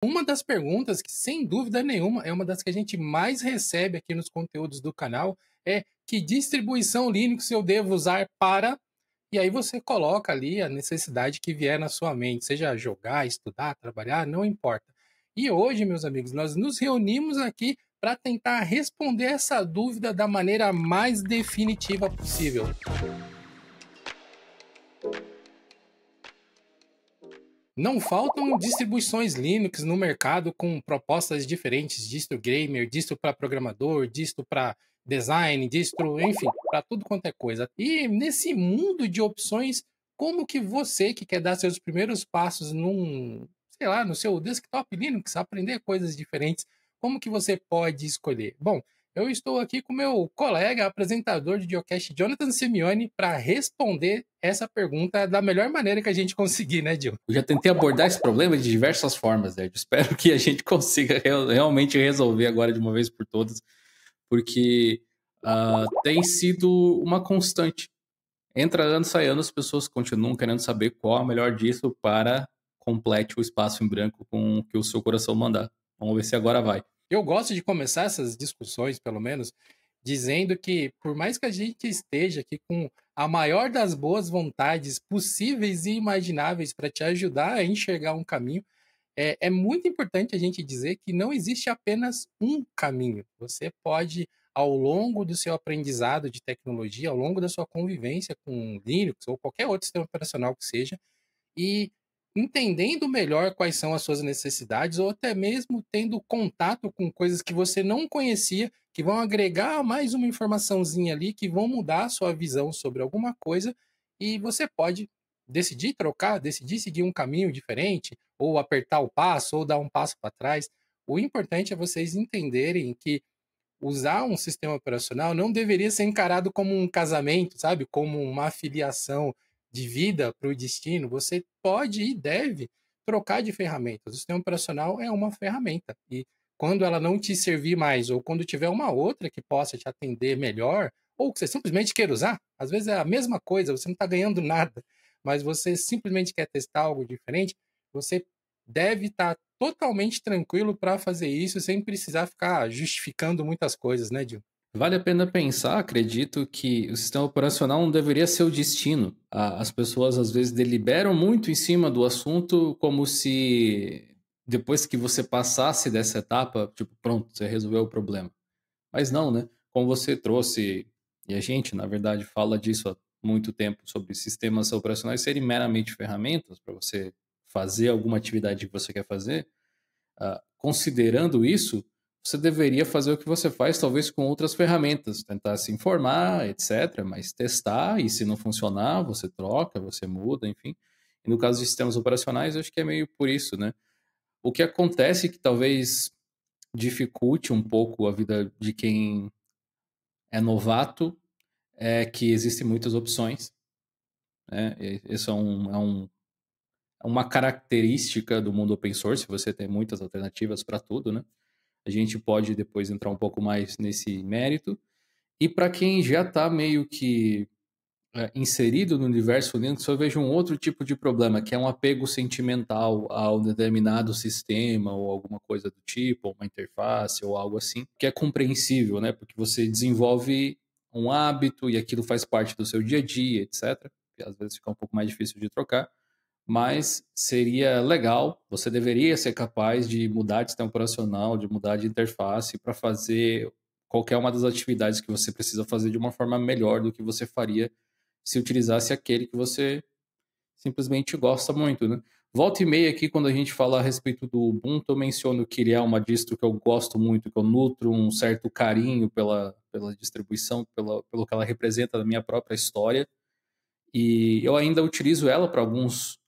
Uma das perguntas que, sem dúvida nenhuma, é uma das que a gente mais recebe aqui nos conteúdos do canal é: que distribuição Linux eu devo usar para... E aí você coloca ali a necessidade que vier na sua mente, seja jogar, estudar, trabalhar, não importa. E hoje, meus amigos, nós nos reunimos aqui para tentar responder essa dúvida da maneira mais definitiva possível. Não faltam distribuições Linux no mercado com propostas diferentes, distro gamer, distro para programador, distro para design, distro, enfim, para tudo quanto é coisa. E nesse mundo de opções, como que você que quer dar seus primeiros passos num, sei lá, no seu desktop Linux, aprender coisas diferentes, como que você pode escolher? Bom, eu estou aqui com meu colega, apresentador de Geocast, Jonathan Simeone, para responder essa pergunta da melhor maneira que a gente conseguir, né, Gil? Eu já tentei abordar esse problema de diversas formas, Ed. Espero que a gente consiga realmente resolver agora de uma vez por todas, porque tem sido uma constante. Entra ano, sai ano, as pessoas continuam querendo saber qual a melhor disso para complete o espaço em branco com o que o seu coração mandar. Vamos ver se agora vai. Eu gosto de começar essas discussões, pelo menos, dizendo que, por mais que a gente esteja aqui com a maior das boas vontades possíveis e imagináveis para te ajudar a enxergar um caminho, é muito importante a gente dizer que não existe apenas um caminho. Você pode, ao longo do seu aprendizado de tecnologia, ao longo da sua convivência com Linux ou qualquer outro sistema operacional que seja, e entendendo melhor quais são as suas necessidades, ou até mesmo tendo contato com coisas que você não conhecia, que vão agregar mais uma informaçãozinha ali, que vão mudar a sua visão sobre alguma coisa, e você pode decidir trocar, decidir seguir um caminho diferente, ou apertar o passo, ou dar um passo para trás. O importante é vocês entenderem que usar um sistema operacional não deveria ser encarado como um casamento, sabe? Como uma afiliação de vida para o destino. Você pode e deve trocar de ferramentas. O sistema operacional é uma ferramenta. E quando ela não te servir mais, ou quando tiver uma outra que possa te atender melhor, ou que você simplesmente queira usar, às vezes é a mesma coisa, você não está ganhando nada, mas você simplesmente quer testar algo diferente, você deve estar totalmente tranquilo para fazer isso sem precisar ficar justificando muitas coisas, né, Dil? Vale a pena pensar, acredito, que o sistema operacional não deveria ser o destino. As pessoas às vezes deliberam muito em cima do assunto, como se depois que você passasse dessa etapa, tipo, pronto, você resolveu o problema. Mas não, né? Como você trouxe, e a gente, na verdade, fala disso há muito tempo, sobre sistemas operacionais serem meramente ferramentas para você fazer alguma atividade que você quer fazer. Considerando isso, você deveria fazer o que você faz, talvez com outras ferramentas, tentar se informar, etc., mas testar, e se não funcionar, você troca, você muda, enfim. E no caso de sistemas operacionais, eu acho que é meio por isso, né? O que acontece que talvez dificulte um pouco a vida de quem é novato é que existem muitas opções, né? Isso é uma característica do mundo open source, você tem muitas alternativas para tudo, né? A gente pode depois entrar um pouco mais nesse mérito. E para quem já está meio que inserido no universo Linux, eu vejo um outro tipo de problema, que é um apego sentimental a um determinado sistema ou alguma coisa do tipo, ou uma interface ou algo assim, que é compreensível, né? Porque você desenvolve um hábito e aquilo faz parte do seu dia a dia, etc. Que às vezes fica um pouco mais difícil de trocar, mas seria legal, você deveria ser capaz de mudar de sistema operacional, de mudar de interface para fazer qualquer uma das atividades que você precisa fazer de uma forma melhor do que você faria se utilizasse aquele que você simplesmente gosta muito, né? Volta e meia aqui, quando a gente fala a respeito do Ubuntu, eu menciono que ele é uma distro que eu gosto muito, que eu nutro um certo carinho pela distribuição, pelo que ela representa na minha própria história, e eu ainda utilizo ela para algumas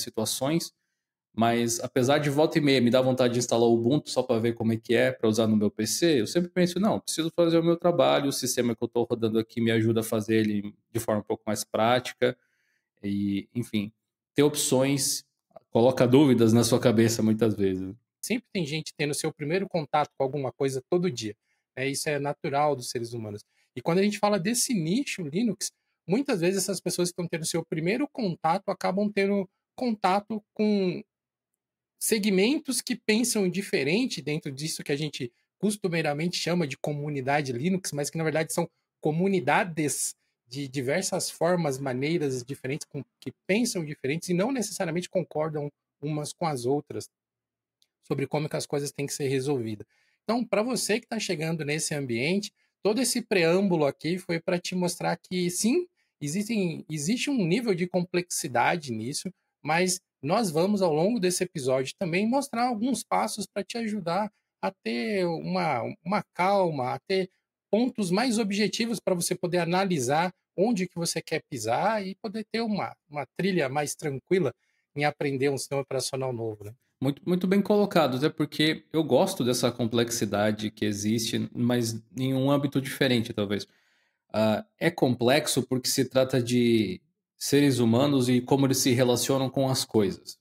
situações, mas apesar de volta e meia me dar vontade de instalar o Ubuntu só para ver como é que é para usar no meu PC, eu sempre penso, não, preciso fazer o meu trabalho, o sistema que eu estou rodando aqui me ajuda a fazer ele de forma um pouco mais prática, e, enfim, ter opções coloca dúvidas na sua cabeça muitas vezes. Sempre tem gente tendo seu primeiro contato com alguma coisa todo dia. Né? Isso é natural dos seres humanos. E quando a gente fala desse nicho Linux, muitas vezes essas pessoas que estão tendo seu primeiro contato acabam tendo contato com segmentos que pensam diferente dentro disso que a gente costumeiramente chama de comunidade Linux, mas que na verdade são comunidades de diversas formas, maneiras diferentes, que pensam diferentes e não necessariamente concordam umas com as outras sobre como que as coisas têm que ser resolvidas. Então, para você que está chegando nesse ambiente, todo esse preâmbulo aqui foi para te mostrar que sim, existe um nível de complexidade nisso, mas nós vamos, ao longo desse episódio, também mostrar alguns passos para te ajudar a ter uma calma, a ter pontos mais objetivos para você poder analisar onde que você quer pisar e poder ter uma trilha mais tranquila em aprender um sistema operacional novo, né? Muito, muito bem colocado, até porque eu gosto dessa complexidade que existe, mas em um âmbito diferente, talvez. É complexo porque se trata de seres humanos e como eles se relacionam com as coisas.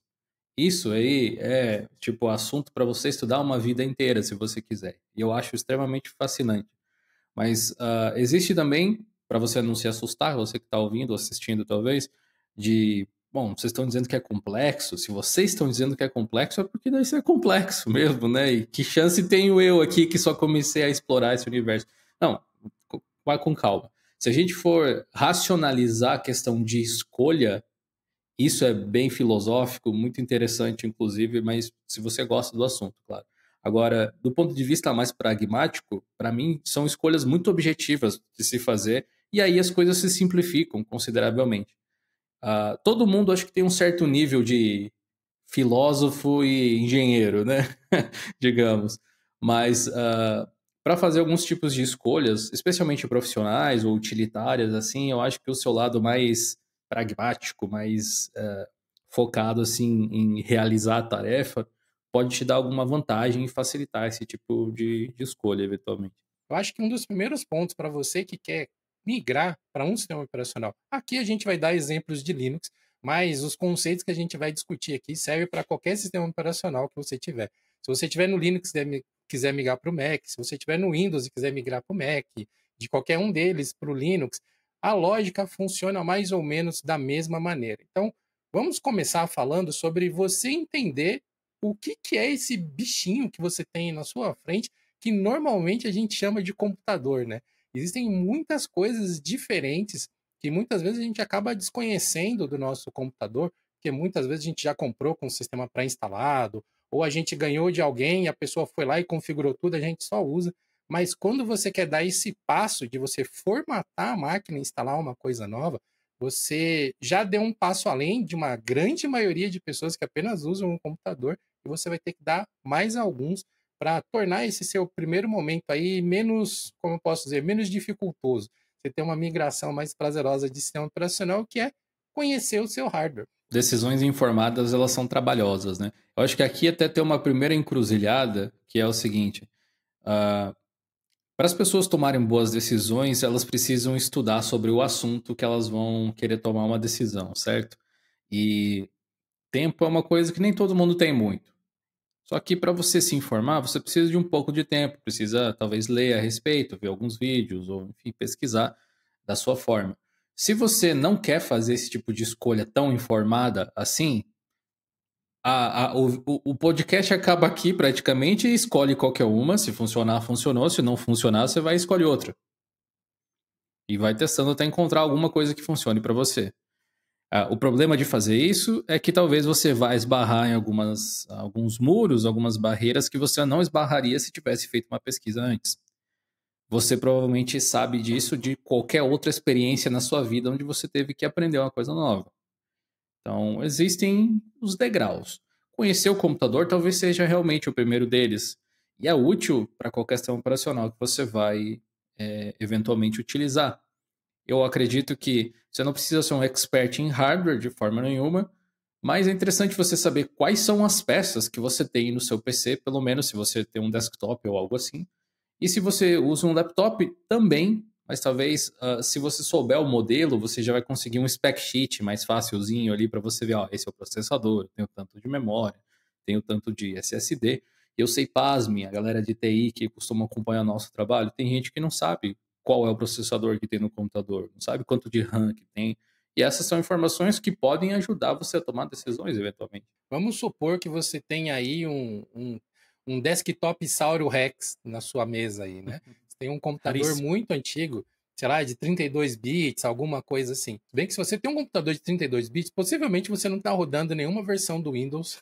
Isso aí é, tipo, assunto para você estudar uma vida inteira, se você quiser. E eu acho extremamente fascinante. Mas existe também, para você não se assustar, você que está ouvindo ou assistindo talvez, de, bom, vocês estão dizendo que é complexo, se vocês estão dizendo que é complexo, é porque deve ser complexo mesmo, né? E que chance tenho eu aqui que só comecei a explorar esse universo? Não, vai com calma. Se a gente for racionalizar a questão de escolha, isso é bem filosófico, muito interessante, inclusive, mas se você gosta do assunto, claro. Agora, do ponto de vista mais pragmático, para mim, são escolhas muito objetivas de se fazer, e aí as coisas se simplificam consideravelmente. Todo mundo acho que tem um certo nível de filósofo e engenheiro, né? Digamos. Mas para fazer alguns tipos de escolhas, especialmente profissionais ou utilitárias, assim, eu acho que o seu lado mais pragmático, mais focado assim em realizar a tarefa, pode te dar alguma vantagem e facilitar esse tipo de escolha, eventualmente. Eu acho que um dos primeiros pontos para você que quer migrar para um sistema operacional, aqui a gente vai dar exemplos de Linux, mas os conceitos que a gente vai discutir aqui servem para qualquer sistema operacional que você tiver. Se você tiver no Linux e quiser migrar para o Mac, se você tiver no Windows e quiser migrar para o Mac, de qualquer um deles para o Linux, a lógica funciona mais ou menos da mesma maneira. Então, vamos começar falando sobre você entender o que é esse bichinho que você tem na sua frente que normalmente a gente chama de computador, né? Existem muitas coisas diferentes que muitas vezes a gente acaba desconhecendo do nosso computador, porque muitas vezes a gente já comprou com o sistema pré-instalado, ou a gente ganhou de alguém, a pessoa foi lá e configurou tudo, a gente só usa. Mas quando você quer dar esse passo de você formatar a máquina e instalar uma coisa nova, você já deu um passo além de uma grande maioria de pessoas que apenas usam um computador, e você vai ter que dar mais alguns para tornar esse seu primeiro momento aí menos, como eu posso dizer, menos dificultoso. Você ter uma migração mais prazerosa de sistema operacional, que é conhecer o seu hardware. Decisões informadas, elas são trabalhosas, né? Eu acho que aqui até tem uma primeira encruzilhada, que é o seguinte: para as pessoas tomarem boas decisões, elas precisam estudar sobre o assunto que elas vão querer tomar uma decisão, certo? E tempo é uma coisa que nem todo mundo tem muito. Só que para você se informar, você precisa de um pouco de tempo, precisa talvez ler a respeito, ver alguns vídeos, ou enfim, pesquisar da sua forma. Se você não quer fazer esse tipo de escolha tão informada assim, o podcast acaba aqui praticamente e escolhe qualquer uma. Se funcionar, funcionou. Se não funcionar, você vai escolher outra. E vai testando até encontrar alguma coisa que funcione para você. O problema de fazer isso é que talvez você vá esbarrar em alguns muros, algumas barreiras que você não esbarraria se tivesse feito uma pesquisa antes. Você provavelmente sabe disso de qualquer outra experiência na sua vida onde você teve que aprender uma coisa nova. Então, existem os degraus. Conhecer o computador talvez seja realmente o primeiro deles. E é útil para qualquer sistema operacional que você vai eventualmente utilizar. Eu acredito que você não precisa ser um expert em hardware de forma nenhuma, mas é interessante você saber quais são as peças que você tem no seu PC, pelo menos se você tem um desktop ou algo assim. E se você usa um laptop, também, mas talvez se você souber o modelo, você já vai conseguir um spec sheet mais facilzinho ali para você ver, ó, esse é o processador, tem o tanto de memória, tem o tanto de SSD. Eu sei, pasme, a galera de TI que costuma acompanhar nosso trabalho, tem gente que não sabe qual é o processador que tem no computador, não sabe quanto de RAM que tem. E essas são informações que podem ajudar você a tomar decisões, eventualmente. Vamos supor que você tem aí um desktop Sauro Rex na sua mesa aí, né? Você tem um computador Raríssimo. muito antigo, sei lá, de 32 bits, alguma coisa assim. Se bem que se você tem um computador de 32 bits, possivelmente você não está rodando nenhuma versão do Windows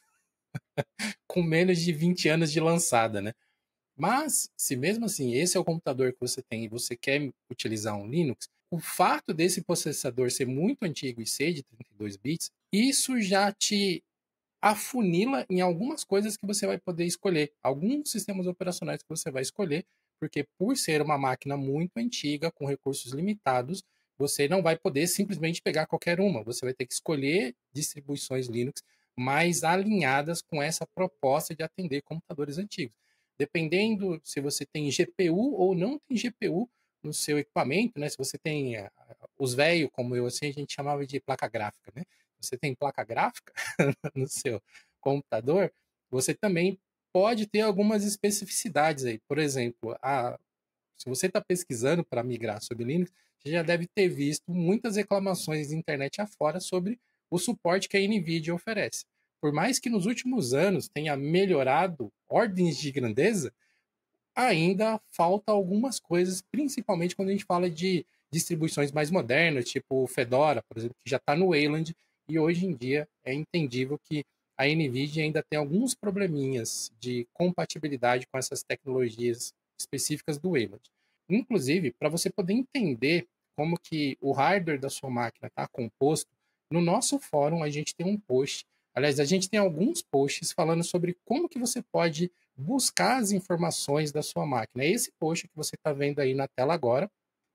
com menos de 20 anos de lançada, né? Mas, se mesmo assim esse é o computador que você tem e você quer utilizar um Linux, o fato desse processador ser muito antigo e ser de 32 bits, isso já te afunila em algumas coisas que você vai poder escolher, alguns sistemas operacionais que você vai escolher, porque por ser uma máquina muito antiga, com recursos limitados, você não vai poder simplesmente pegar qualquer uma, você vai ter que escolher distribuições Linux mais alinhadas com essa proposta de atender computadores antigos. Dependendo se você tem GPU ou não tem GPU no seu equipamento, né? Se você tem os velhos, como eu assim, a gente chamava de placa gráfica, né? Você tem placa gráfica no seu computador, você também pode ter algumas especificidades aí. Por exemplo, se você está pesquisando para migrar sobre Linux, você já deve ter visto muitas reclamações de internet afora sobre o suporte que a NVIDIA oferece. Por mais que nos últimos anos tenha melhorado ordens de grandeza, ainda falta algumas coisas, principalmente quando a gente fala de distribuições mais modernas, tipo o Fedora, por exemplo, que já está no Wayland, e hoje em dia é entendível que a NVIDIA ainda tem alguns probleminhas de compatibilidade com essas tecnologias específicas do Wayland. Inclusive, para você poder entender como que o hardware da sua máquina está composto, no nosso fórum a gente tem um post, aliás, a gente tem alguns posts falando sobre como que você pode buscar as informações da sua máquina. É esse post que você está vendo aí na tela agora.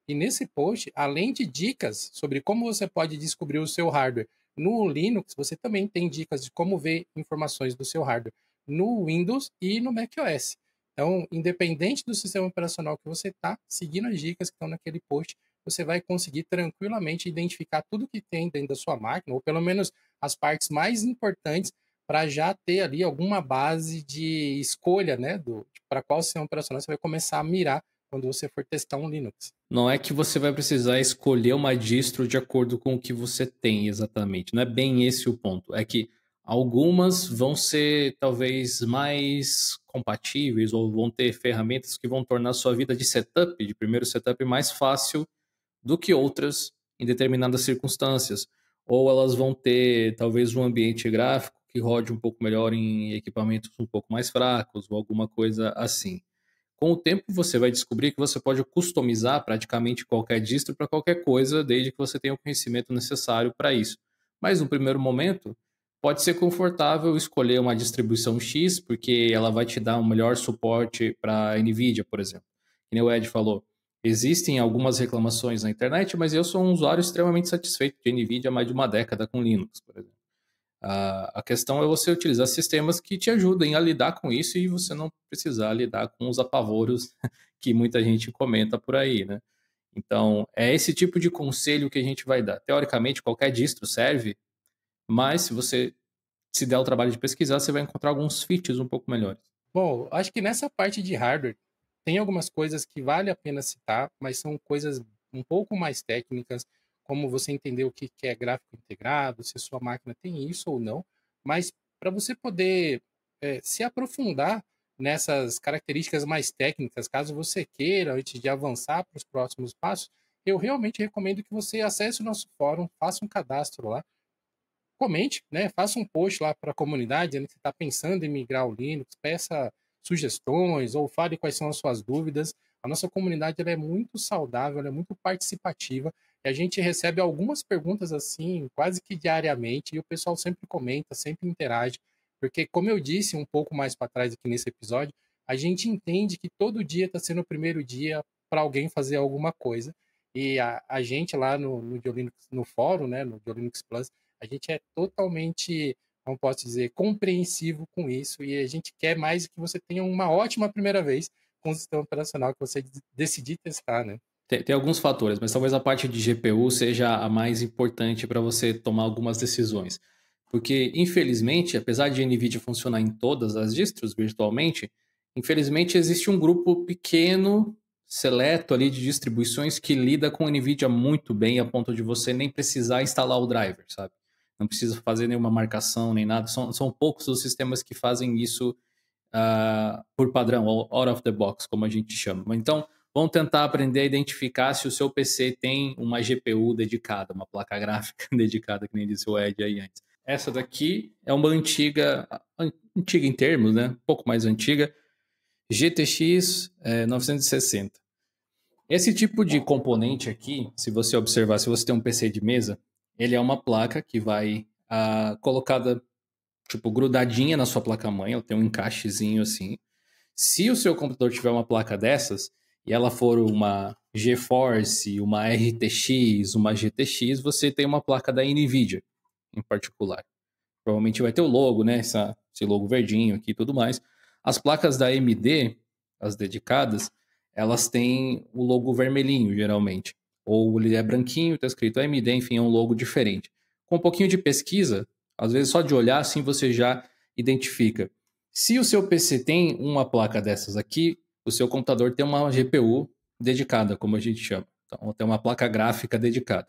E nesse post, além de dicas sobre como você pode descobrir o seu hardware no Linux, você também tem dicas de como ver informações do seu hardware no Windows e no macOS. Então, independente do sistema operacional que você está, seguindo as dicas que estão naquele post, você vai conseguir tranquilamente identificar tudo que tem dentro da sua máquina, ou pelo menos as partes mais importantes, para já ter ali alguma base de escolha, né, para qual sistema operacional você vai começar a mirar quando você for testar um Linux. Não é que você vai precisar escolher uma distro de acordo com o que você tem exatamente. Não é bem esse o ponto. É que algumas vão ser talvez mais compatíveis ou vão ter ferramentas que vão tornar a sua vida de setup, de primeiro setup, mais fácil do que outras em determinadas circunstâncias. Ou elas vão ter talvez um ambiente gráfico que rode um pouco melhor em equipamentos um pouco mais fracos ou alguma coisa assim. Com o tempo, você vai descobrir que você pode customizar praticamente qualquer distro para qualquer coisa, desde que você tenha o conhecimento necessário para isso. Mas no primeiro momento, pode ser confortável escolher uma distribuição X, porque ela vai te dar um melhor suporte para a NVIDIA, por exemplo. Que nem o Ed falou, existem algumas reclamações na internet, mas eu sou um usuário extremamente satisfeito de NVIDIA há mais de uma década com Linux, por exemplo. A questão é você utilizar sistemas que te ajudem a lidar com isso e você não precisar lidar com os apavoros que muita gente comenta por aí, né? Então, é esse tipo de conselho que a gente vai dar. Teoricamente, qualquer distro serve, mas se você se der o trabalho de pesquisar, você vai encontrar alguns features um pouco melhores. Bom, acho que nessa parte de hardware tem algumas coisas que vale a pena citar, mas são coisas um pouco mais técnicas, como você entender o que é gráfico integrado, se a sua máquina tem isso ou não. Mas para você poder se aprofundar nessas características mais técnicas, caso você queira, antes de avançar para os próximos passos, eu realmente recomendo que você acesse o nosso fórum, faça um cadastro lá, comente, né? Faça um post lá para a comunidade dizendo que você está pensando em migrar ao Linux, peça sugestões ou fale quais são as suas dúvidas. A nossa comunidade ela é muito saudável, ela é muito participativa e a gente recebe algumas perguntas assim quase que diariamente e o pessoal sempre comenta, sempre interage, porque como eu disse um pouco mais para trás aqui nesse episódio, a gente entende que todo dia está sendo o primeiro dia para alguém fazer alguma coisa e a gente lá no Diolinux, no fórum, né, no Diolinux Plus, a gente é totalmente, como posso dizer, compreensivo com isso e a gente quer mais que você tenha uma ótima primeira vez com o sistema operacional que você decidir testar, né? Tem alguns fatores, mas talvez a parte de GPU seja a mais importante para você tomar algumas decisões. Porque, infelizmente, apesar de a NVIDIA funcionar em todas as distros virtualmente, infelizmente existe um grupo pequeno, seleto ali de distribuições que lida com a NVIDIA muito bem, a ponto de você nem precisar instalar o driver, sabe? Não precisa fazer nenhuma marcação nem nada. São poucos os sistemas que fazem isso por padrão, out of the box, como a gente chama. Então, vamos tentar aprender a identificar se o seu PC tem uma GPU dedicada, uma placa gráfica dedicada, que nem disse o Ed aí antes. Essa daqui é uma antiga em termos, né? Um pouco mais antiga, GTX 960. Esse tipo de componente aqui, se você observar, se você tem um PC de mesa, ele é uma placa que vai colocada, tipo, grudadinha na sua placa-mãe, ela tem um encaixezinho assim. Se o seu computador tiver uma placa dessas, e ela for uma GeForce, uma RTX, uma GTX, você tem uma placa da NVIDIA, em particular. Provavelmente vai ter o logo, né? Esse logo verdinho aqui e tudo mais. As placas da AMD, as dedicadas, elas têm o logo vermelhinho, geralmente. Ou ele é branquinho, está escrito AMD, enfim, é um logo diferente. Com um pouquinho de pesquisa, às vezes só de olhar assim você já identifica. Se o seu PC tem uma placa dessas aqui, o seu computador tem uma GPU dedicada, como a gente chama. Então, tem uma placa gráfica dedicada.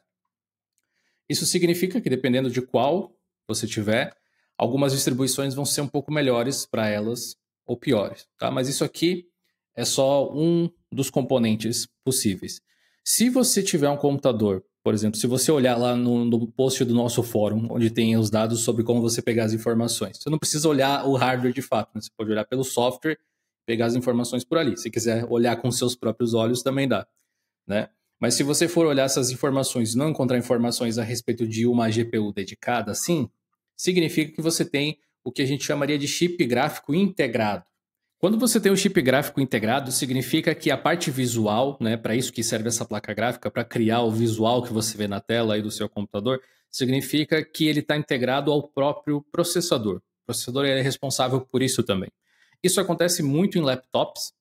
Isso significa que, dependendo de qual você tiver, algumas distribuições vão ser um pouco melhores para elas ou piores, tá? Mas isso aqui é só um dos componentes possíveis. Se você tiver um computador, por exemplo, se você olhar lá no post do nosso fórum, onde tem os dados sobre como você pegar as informações, você não precisa olhar o hardware de fato, né? Você pode olhar pelo software, pegar as informações por ali. Se quiser olhar com seus próprios olhos, também dá, né? Mas se você for olhar essas informações e não encontrar informações a respeito de uma GPU dedicada, assim, significa que você tem o que a gente chamaria de chip gráfico integrado. Quando você tem o chip gráfico integrado, significa que a parte visual, né, para isso que serve essa placa gráfica, para criar o visual que você vê na tela aí do seu computador, significa que ele está integrado ao próprio processador. O processador é responsável por isso também. Isso acontece muito em laptops.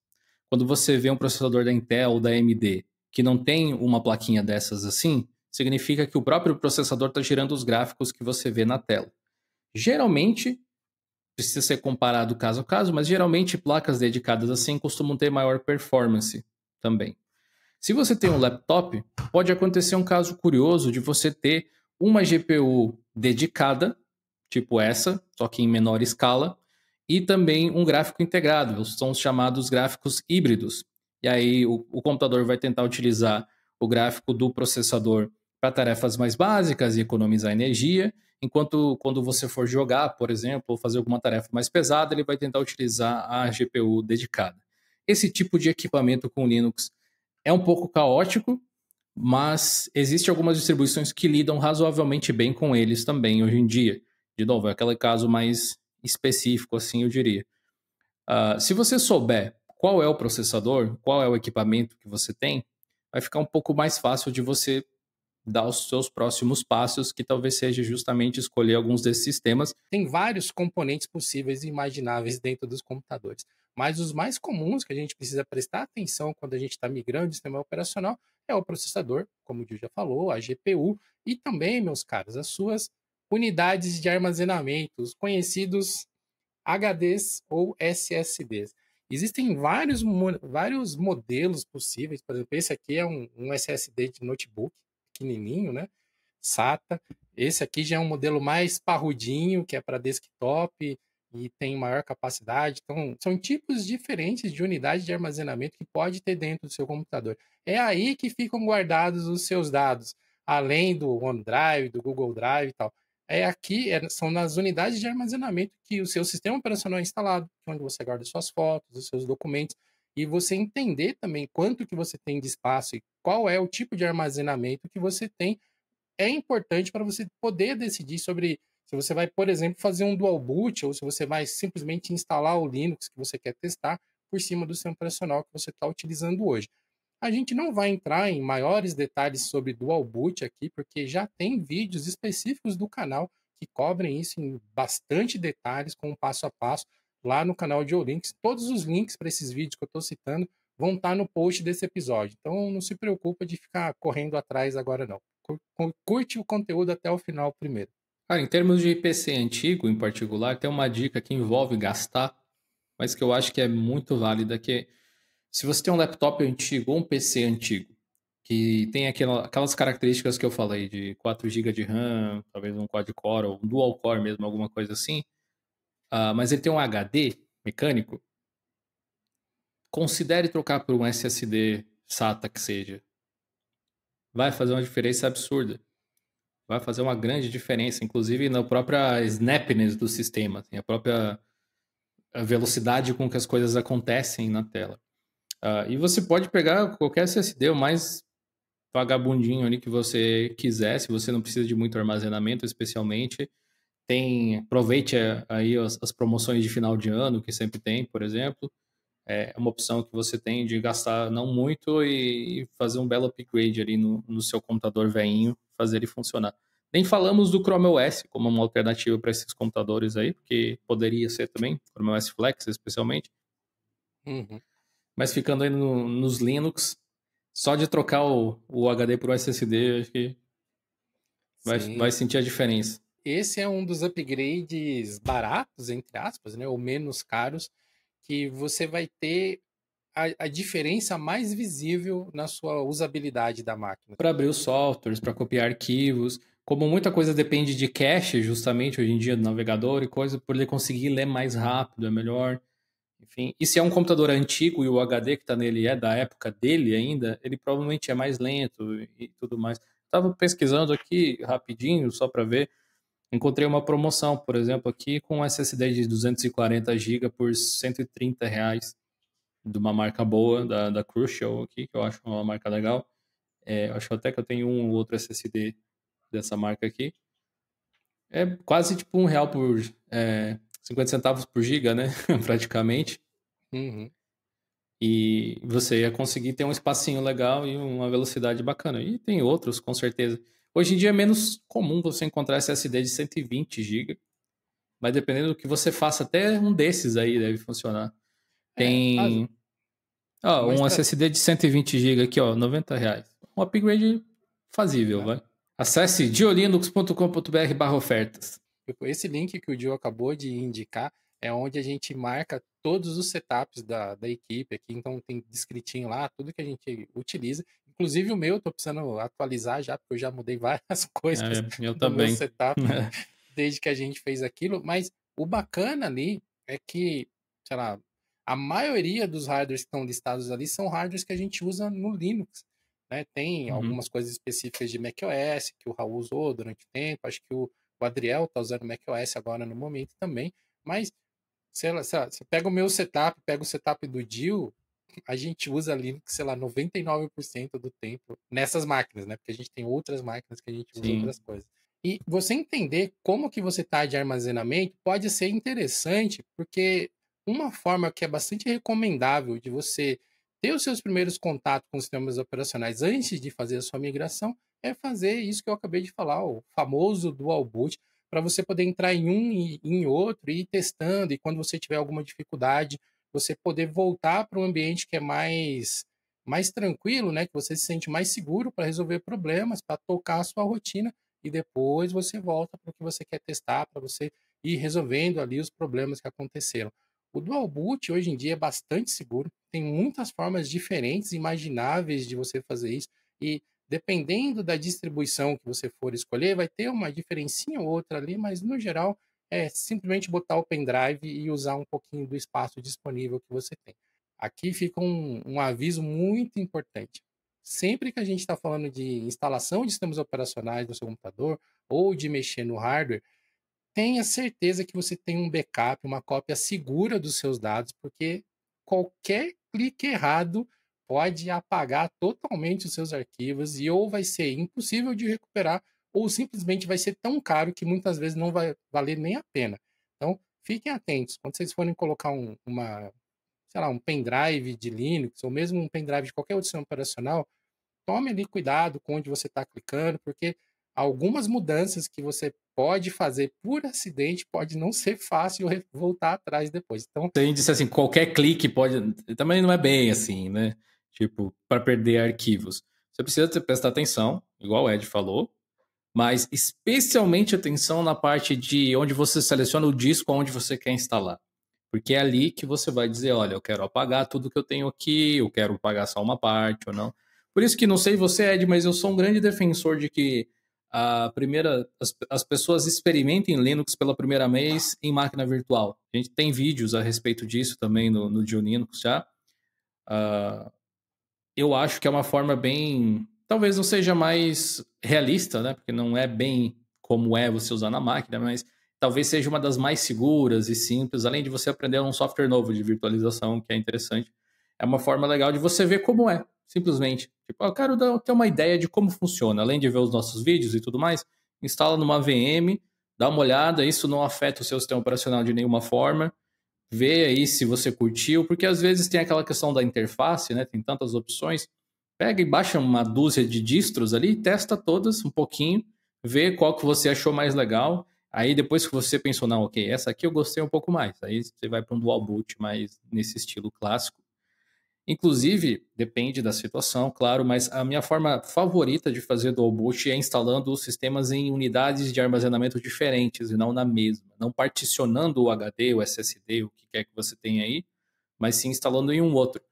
Quando você vê um processador da Intel ou da AMD que não tem uma plaquinha dessas assim, significa que o próprio processador está gerando os gráficos que você vê na tela. Geralmente, precisa ser comparado caso a caso, mas geralmente placas dedicadas assim costumam ter maior performance também. Se você tem um laptop, pode acontecer um caso curioso de você ter uma GPU dedicada, tipo essa, só que em menor escala, e também um gráfico integrado, são os chamados gráficos híbridos. E aí o computador vai tentar utilizar o gráfico do processador para tarefas mais básicas e economizar energia, enquanto quando você for jogar, por exemplo, ou fazer alguma tarefa mais pesada, ele vai tentar utilizar a GPU dedicada. Esse tipo de equipamento com Linux é um pouco caótico, mas existem algumas distribuições que lidam razoavelmente bem com eles também hoje em dia. De novo, é aquele caso mais específico, assim, eu diria. Se você souber qual é o processador, qual é o equipamento que você tem, vai ficar um pouco mais fácil de você dar os seus próximos passos, que talvez seja justamente escolher alguns desses sistemas. Tem vários componentes possíveis e imagináveis dentro dos computadores, mas os mais comuns que a gente precisa prestar atenção quando a gente está migrando de sistema operacional é o processador, como o Gil já falou, a GPU e também, meus caros, as suas unidades de armazenamento, os conhecidos HDs ou SSDs. Existem vários modelos possíveis, por exemplo, esse aqui é um SSD de notebook, pequenininho, né? SATA. Esse aqui já é um modelo mais parrudinho, que é para desktop e tem maior capacidade. Então, são tipos diferentes de unidade de armazenamento que pode ter dentro do seu computador. É aí que ficam guardados os seus dados, além do OneDrive, do Google Drive e tal. São nas unidades de armazenamento que o seu sistema operacional é instalado, onde você guarda suas fotos, os seus documentos, e você entender também quanto que você tem de espaço e qual é o tipo de armazenamento que você tem, é importante para você poder decidir sobre se você vai, por exemplo, fazer um dual boot ou se você vai simplesmente instalar o Linux que você quer testar por cima do sistema operacional que você está utilizando hoje. A gente não vai entrar em maiores detalhes sobre dual boot aqui, porque já tem vídeos específicos do canal que cobrem isso em bastante detalhes, com um passo a passo, lá no canal de Olinks. Todos os links para esses vídeos que eu estou citando vão estar no post desse episódio. Então não se preocupa de ficar correndo atrás agora não. Curte o conteúdo até o final primeiro. Cara, em termos de PC antigo, em particular, tem uma dica que envolve gastar, mas que eu acho que é muito válida, que se você tem um laptop antigo ou um PC antigo, que tem aquelas características que eu falei, de 4 GB de RAM, talvez um quad-core ou um dual-core mesmo, alguma coisa assim, mas ele tem um HD mecânico, considere trocar por um SSD SATA que seja. Vai fazer uma diferença absurda. Vai fazer uma grande diferença, inclusive na própria snapness do sistema, assim, a própria velocidade com que as coisas acontecem na tela. E você pode pegar qualquer SSD, o mais vagabundinho ali que você quiser, se você não precisa de muito armazenamento, especialmente. Aproveite aí as promoções de final de ano, que sempre tem, por exemplo. É uma opção que você tem de gastar não muito e fazer um belo upgrade ali no seu computador velhinho, fazer ele funcionar. Nem falamos do Chrome OS como uma alternativa para esses computadores aí, porque poderia ser também, Chrome OS Flex especialmente. Uhum. Mas ficando aí nos Linux, só de trocar o HD por SSD, acho que vai Sim. sentir a diferença. Esse é um dos upgrades baratos, entre aspas, né, ou menos caros, que você vai ter a diferença mais visível na sua usabilidade da máquina. Para abrir os softwares, para copiar arquivos, como muita coisa depende de cache, justamente hoje em dia, do navegador e coisa, por ele conseguir ler mais rápido, é melhor. Enfim, e se é um computador antigo e o HD que está nele é da época dele ainda, ele provavelmente é mais lento e tudo mais. Estava pesquisando aqui rapidinho, só para ver. Encontrei uma promoção, por exemplo, aqui com um SSD de 240 GB por R$ 130, de uma marca boa, da Crucial aqui, que eu acho uma marca legal. Acho até que eu tenho um ou outro SSD dessa marca aqui. É quase tipo R$ 1 por 50 centavos por giga, né? Praticamente. Uhum. E você ia conseguir ter um espacinho legal e uma velocidade bacana. E tem outros, com certeza. Hoje em dia é menos comum você encontrar SSD de 120 GB, mas dependendo do que você faça, até um desses aí deve funcionar. Mas, Tem mas um pra, SSD de 120 GB aqui, ó, R$ 90. Um upgrade fazível, né, vai. Acesse diolinux.com.br/ofertas. tipo, esse link que o Gil acabou de indicar é onde a gente marca todos os setups da equipe aqui, então tem descritinho lá, tudo que a gente utiliza. Inclusive o meu, eu tô precisando atualizar já, porque eu já mudei várias coisas Eu do meu também. setup desde que a gente fez aquilo, mas o bacana ali é que, sei lá, a maioria dos hardwares que estão listados ali são hardwares que a gente usa no Linux, né? Tem Uhum. algumas coisas específicas de macOS que o Raul usou durante o tempo, acho que o Adriel está usando macOS agora no momento também, mas sei lá, você pega o meu setup, pega o setup do Dio, a gente usa Linux, sei lá, 99% do tempo nessas máquinas, né? Porque a gente tem outras máquinas que a gente usa Sim. outras coisas. E você entender como que você está de armazenamento pode ser interessante, porque uma forma que é bastante recomendável de você ter os seus primeiros contatos com sistemas operacionais antes de fazer a sua migração é fazer isso que eu acabei de falar, o famoso dual boot, para você poder entrar em um e em outro e ir testando, e quando você tiver alguma dificuldade, você poder voltar para um ambiente que é mais tranquilo, né, que você se sente mais seguro para resolver problemas, para tocar a sua rotina e depois você volta para o que você quer testar, para você ir resolvendo ali os problemas que aconteceram. O Dual Boot hoje em dia é bastante seguro, tem muitas formas diferentes, imagináveis de você fazer isso, e dependendo da distribuição que você for escolher, vai ter uma diferencinha ou outra ali, mas no geral é simplesmente botar o pendrive e usar um pouquinho do espaço disponível que você tem. Aqui fica um aviso muito importante. Sempre que a gente está falando de instalação de sistemas operacionais no seu computador ou de mexer no hardware, tenha certeza que você tem um backup, uma cópia segura dos seus dados, porque qualquer clique errado pode apagar totalmente os seus arquivos e ou vai ser impossível de recuperar ou simplesmente vai ser tão caro que muitas vezes não vai valer nem a pena. Então, fiquem atentos. Quando vocês forem colocar sei lá, um pendrive de Linux ou mesmo um pendrive de qualquer outro sistema operacional, tome ali cuidado com onde você está clicando, porque algumas mudanças que você pode fazer por acidente pode não ser fácil voltar atrás depois. Então, Tem disse assim, qualquer clique pode. Também não é bem assim, né? Tipo, para perder arquivos. Você precisa prestar atenção, igual o Ed falou, mas especialmente atenção na parte de onde você seleciona o disco onde você quer instalar. Porque é ali que você vai dizer, olha, eu quero apagar tudo que eu tenho aqui, eu quero pagar só uma parte ou não. Por isso que não sei você, Ed, mas eu sou um grande defensor de que as pessoas experimentem Linux pela primeira vez em máquina virtual. A gente tem vídeos a respeito disso também no GeoLinux já. Ah, eu acho que é uma forma bem. Talvez não seja mais realista, né? Porque não é bem como é você usar na máquina, mas talvez seja uma das mais seguras e simples, além de você aprender um software novo de virtualização, que é interessante. É uma forma legal de você ver como é, simplesmente. Tipo, eu quero ter uma ideia de como funciona, além de ver os nossos vídeos e tudo mais, instala numa VM, dá uma olhada, isso não afeta o seu sistema operacional de nenhuma forma. Vê aí se você curtiu, porque às vezes tem aquela questão da interface, né? Tem tantas opções. Pega e baixa uma dúzia de distros ali, testa todas um pouquinho, vê qual que você achou mais legal. Aí depois que você pensou, não, ok, essa aqui eu gostei um pouco mais. Aí você vai para um dual boot mais nesse estilo clássico. Inclusive, depende da situação, claro, mas a minha forma favorita de fazer dual boot é instalando os sistemas em unidades de armazenamento diferentes e não na mesma. Não particionando o HD, o SSD, o que quer que você tenha aí, mas sim instalando em um outro.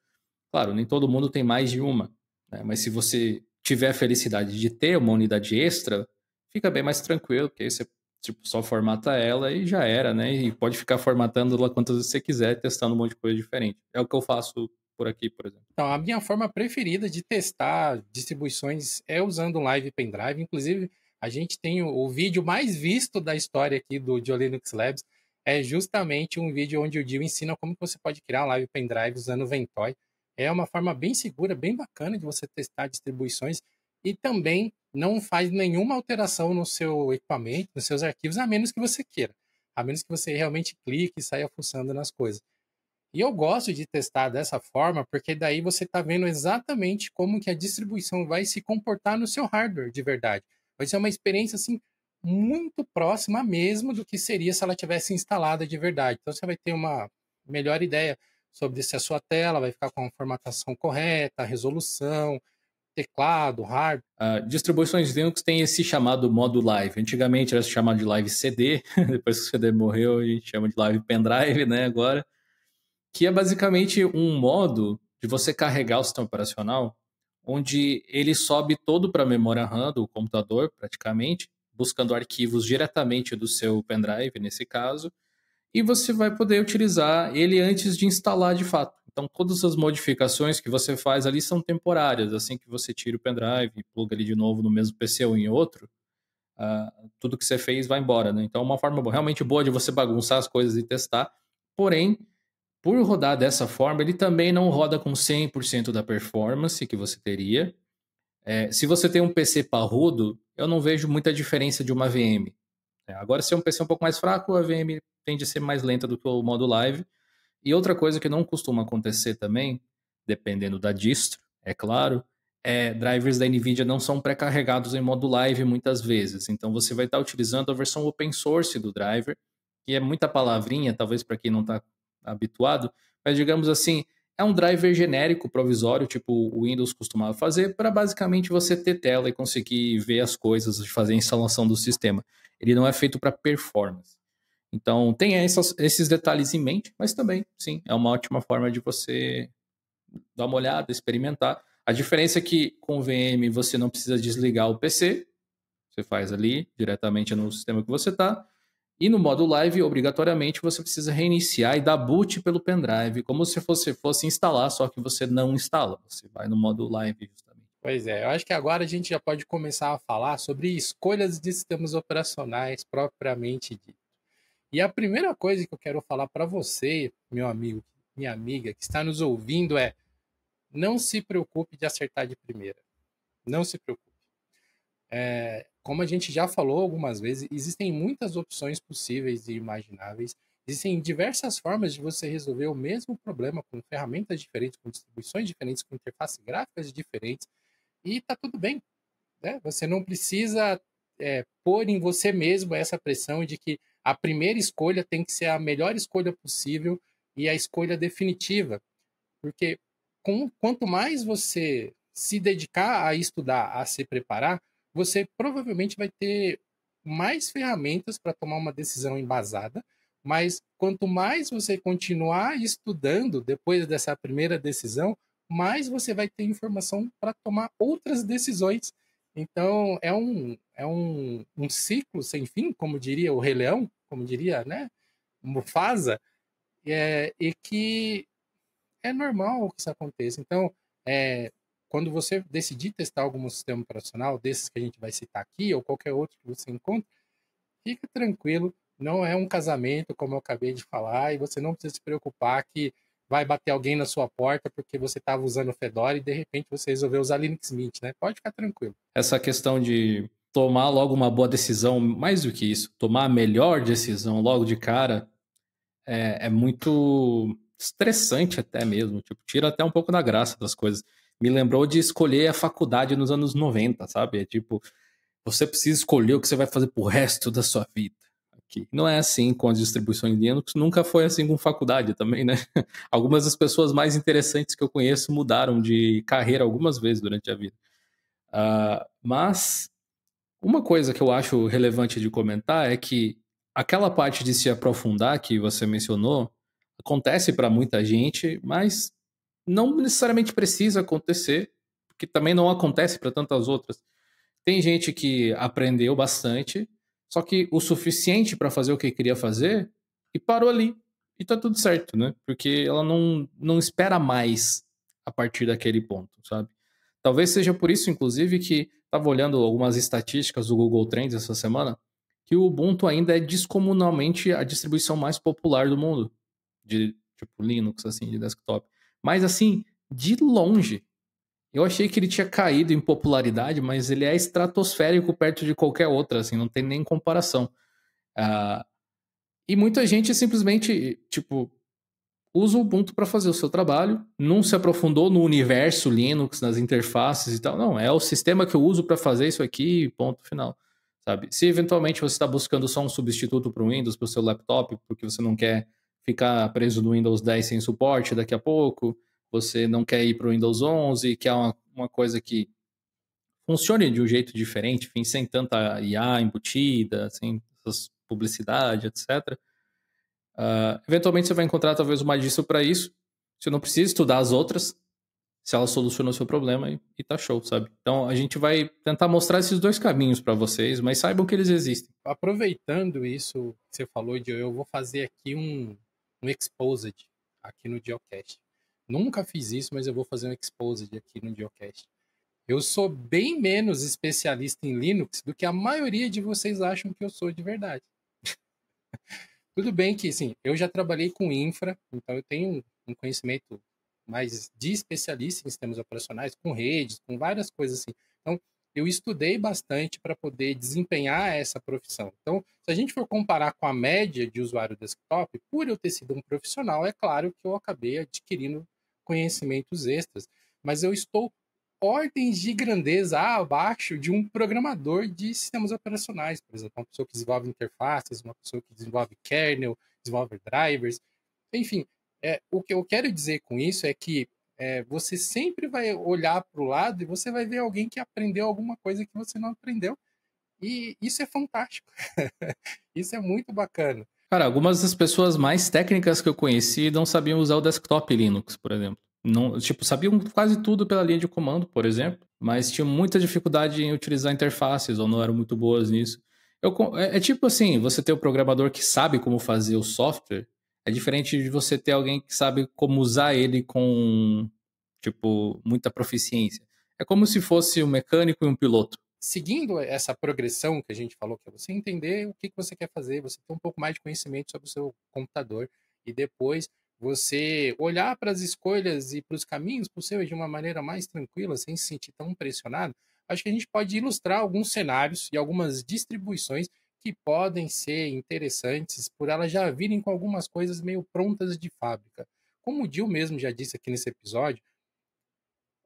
Claro, nem todo mundo tem mais de uma, né? Mas se você tiver a felicidade de ter uma unidade extra, fica bem mais tranquilo, porque aí você tipo, só formata ela e já era, né? E pode ficar formatando ela quantas vezes você quiser, testando um monte de coisa diferente. É o que eu faço por aqui, por exemplo. Então, a minha forma preferida de testar distribuições é usando um Live Pendrive. Inclusive, a gente tem o vídeo mais visto da história aqui do GeoLinux Labs. É justamente um vídeo onde o Gil ensina como que você pode criar um Live Pendrive usando o Ventoy. É uma forma bem segura, bem bacana de você testar distribuições e também não faz nenhuma alteração no seu equipamento, nos seus arquivos, a menos que você queira. A menos que você realmente clique e saia fuçando nas coisas. E eu gosto de testar dessa forma, porque daí você está vendo exatamente como que a distribuição vai se comportar no seu hardware de verdade. Vai ser uma experiência assim muito próxima mesmo do que seria se ela tivesse instalada de verdade. Então você vai ter uma melhor ideia sobre se a sua tela vai ficar com a formatação correta, a resolução, teclado, hardware. Distribuições Linux têm esse chamado modo live. Antigamente era chamado de live CD, depois que o CD morreu, a gente chama de live pendrive, né, agora. Que é basicamente um modo de você carregar o sistema operacional, onde ele sobe todo para a memória RAM do computador, praticamente, buscando arquivos diretamente do seu pendrive, nesse caso, e você vai poder utilizar ele antes de instalar de fato. Então, todas as modificações que você faz ali são temporárias. Assim que você tira o pendrive e pluga ele de novo no mesmo PC ou em outro, tudo que você fez vai embora. Né? Então, é uma forma realmente boa de você bagunçar as coisas e testar. Porém, por rodar dessa forma, ele também não roda com 100% da performance que você teria. Se você tem um PC parrudo, eu não vejo muita diferença de uma VM. Agora, se é um PC um pouco mais fraco, a VM tende a ser mais lenta do que o modo live. E outra coisa que não costuma acontecer também, dependendo da distro, é claro, drivers da NVIDIA não são pré-carregados em modo live muitas vezes. Então você vai estar utilizando a versão open source do driver, que é muita palavrinha, talvez para quem não está habituado, mas digamos assim, é um driver genérico, provisório, tipo o Windows costumava fazer, para basicamente você ter tela e conseguir ver as coisas, fazer a instalação do sistema. Ele não é feito para performance. Então, tenha esses detalhes em mente, mas também, sim, é uma ótima forma de você dar uma olhada, experimentar. A diferença é que com o VM você não precisa desligar o PC, você faz ali diretamente no sistema que você está. E no modo live, obrigatoriamente, você precisa reiniciar e dar boot pelo pendrive, como se você fosse instalar, só que você não instala. Você vai no modo live, justamente. Pois é, eu acho que agora a gente já pode começar a falar sobre escolhas de sistemas operacionais propriamente dito. E a primeira coisa que eu quero falar para você, meu amigo, minha amiga, que está nos ouvindo é: não se preocupe de acertar de primeira. Não se preocupe. Como a gente já falou algumas vezes, existem muitas opções possíveis e imagináveis. Existem diversas formas de você resolver o mesmo problema com ferramentas diferentes, com distribuições diferentes, com interfaces gráficas diferentes. E tá tudo bem. Né? Você não precisa pôr em você mesmo essa pressão de que a primeira escolha tem que ser a melhor escolha possível e a escolha definitiva. Porque quanto mais você se dedicar a estudar, a se preparar, você provavelmente vai ter mais ferramentas para tomar uma decisão embasada, Mas quanto mais você continuar estudando depois dessa primeira decisão, mais você vai ter informação para tomar outras decisões. Então, um ciclo sem fim, como diria o Rei Leão, como diria, né, Mufasa, e que é normal que isso aconteça. Então, quando você decidir testar algum sistema operacional, desses que a gente vai citar aqui, ou qualquer outro que você encontre, fica tranquilo, não é um casamento, como eu acabei de falar, e você não precisa se preocupar que vai bater alguém na sua porta porque você estava usando o Fedora e de repente você resolveu usar Linux Mint, né? Pode ficar tranquilo. Essa questão de tomar logo uma boa decisão, mais do que isso, tomar a melhor decisão logo de cara, é muito estressante até mesmo. Tipo, tira até um pouco da graça das coisas. Me lembrou de escolher a faculdade nos anos 90, sabe? É tipo, você precisa escolher o que você vai fazer pro resto da sua vida. Aqui. Não é assim com as distribuições Linux, nunca foi assim com faculdade também, né? Algumas das pessoas mais interessantes que eu conheço mudaram de carreira algumas vezes durante a vida. Mas uma coisa que eu acho relevante de comentar é que aquela parte de se aprofundar que você mencionou acontece para muita gente, mas não necessariamente precisa acontecer, porque também não acontece para tantas outras. Tem gente que aprendeu bastante, só que o suficiente para fazer o que queria fazer e parou ali. E tá tudo certo, né? Porque ela não espera mais a partir daquele ponto, sabe? Talvez seja por isso, inclusive, que estava olhando algumas estatísticas do Google Trends essa semana, que o Ubuntu ainda é descomunalmente a distribuição mais popular do mundo, de tipo Linux, assim, de desktop. Mas assim, de longe. Eu achei que ele tinha caído em popularidade, mas ele é estratosférico perto de qualquer outra, assim, não tem nem comparação. Ah, e muita gente simplesmente, tipo, usa o Ubuntu para fazer o seu trabalho, não se aprofundou no universo Linux, nas interfaces e tal. Não, é o sistema que eu uso para fazer isso aqui, ponto final. Sabe? Se eventualmente você está buscando só um substituto para o Windows, para o seu laptop, porque você não quer ficar preso no Windows 10 sem suporte daqui a pouco, você não quer ir para o Windows 11, que é uma coisa que funcione de um jeito diferente, enfim, sem tanta IA embutida, sem essas publicidade, etc. Eventualmente você vai encontrar talvez uma distro para isso. Você não precisa estudar as outras, se ela soluciona o seu problema e tá show, sabe? Então a gente vai tentar mostrar esses dois caminhos para vocês, mas saibam que eles existem. Aproveitando isso que você falou, eu vou fazer aqui um exposed aqui no Geocast. Nunca fiz isso, mas eu vou fazer um exposed aqui no Geocast. Eu sou bem menos especialista em Linux do que a maioria de vocês acham que eu sou de verdade. Tudo bem que, sim, eu já trabalhei com infra, então eu tenho um conhecimento mais de especialista em sistemas operacionais, com redes, com várias coisas assim. Então, eu estudei bastante para poder desempenhar essa profissão. Então, se a gente for comparar com a média de usuário desktop, por eu ter sido um profissional, é claro que eu acabei adquirindo conhecimentos extras, mas eu estou ordens de grandeza abaixo de um programador de sistemas operacionais, por exemplo, uma pessoa que desenvolve interfaces, uma pessoa que desenvolve kernel, desenvolve drivers, enfim, o que eu quero dizer com isso é que você sempre vai olhar para o lado e você vai ver alguém que aprendeu alguma coisa que você não aprendeu, e isso é fantástico, isso é muito bacana. Cara, algumas das pessoas mais técnicas que eu conheci não sabiam usar o desktop Linux, por exemplo. Não, tipo, sabiam quase tudo pela linha de comando, por exemplo, mas tinham muita dificuldade em utilizar interfaces ou não eram muito boas nisso. É tipo assim, você ter o programador que sabe como fazer o software, é diferente de você ter alguém que sabe como usar ele com, tipo, muita proficiência. É como se fosse um mecânico e um piloto. Seguindo essa progressão que a gente falou, que é você entender o que você quer fazer, você ter um pouco mais de conhecimento sobre o seu computador e depois você olhar para as escolhas e para os caminhos possíveis de uma maneira mais tranquila, sem se sentir tão pressionado, acho que a gente pode ilustrar alguns cenários e algumas distribuições que podem ser interessantes por elas já virem com algumas coisas meio prontas de fábrica. Como o Gil mesmo já disse aqui nesse episódio,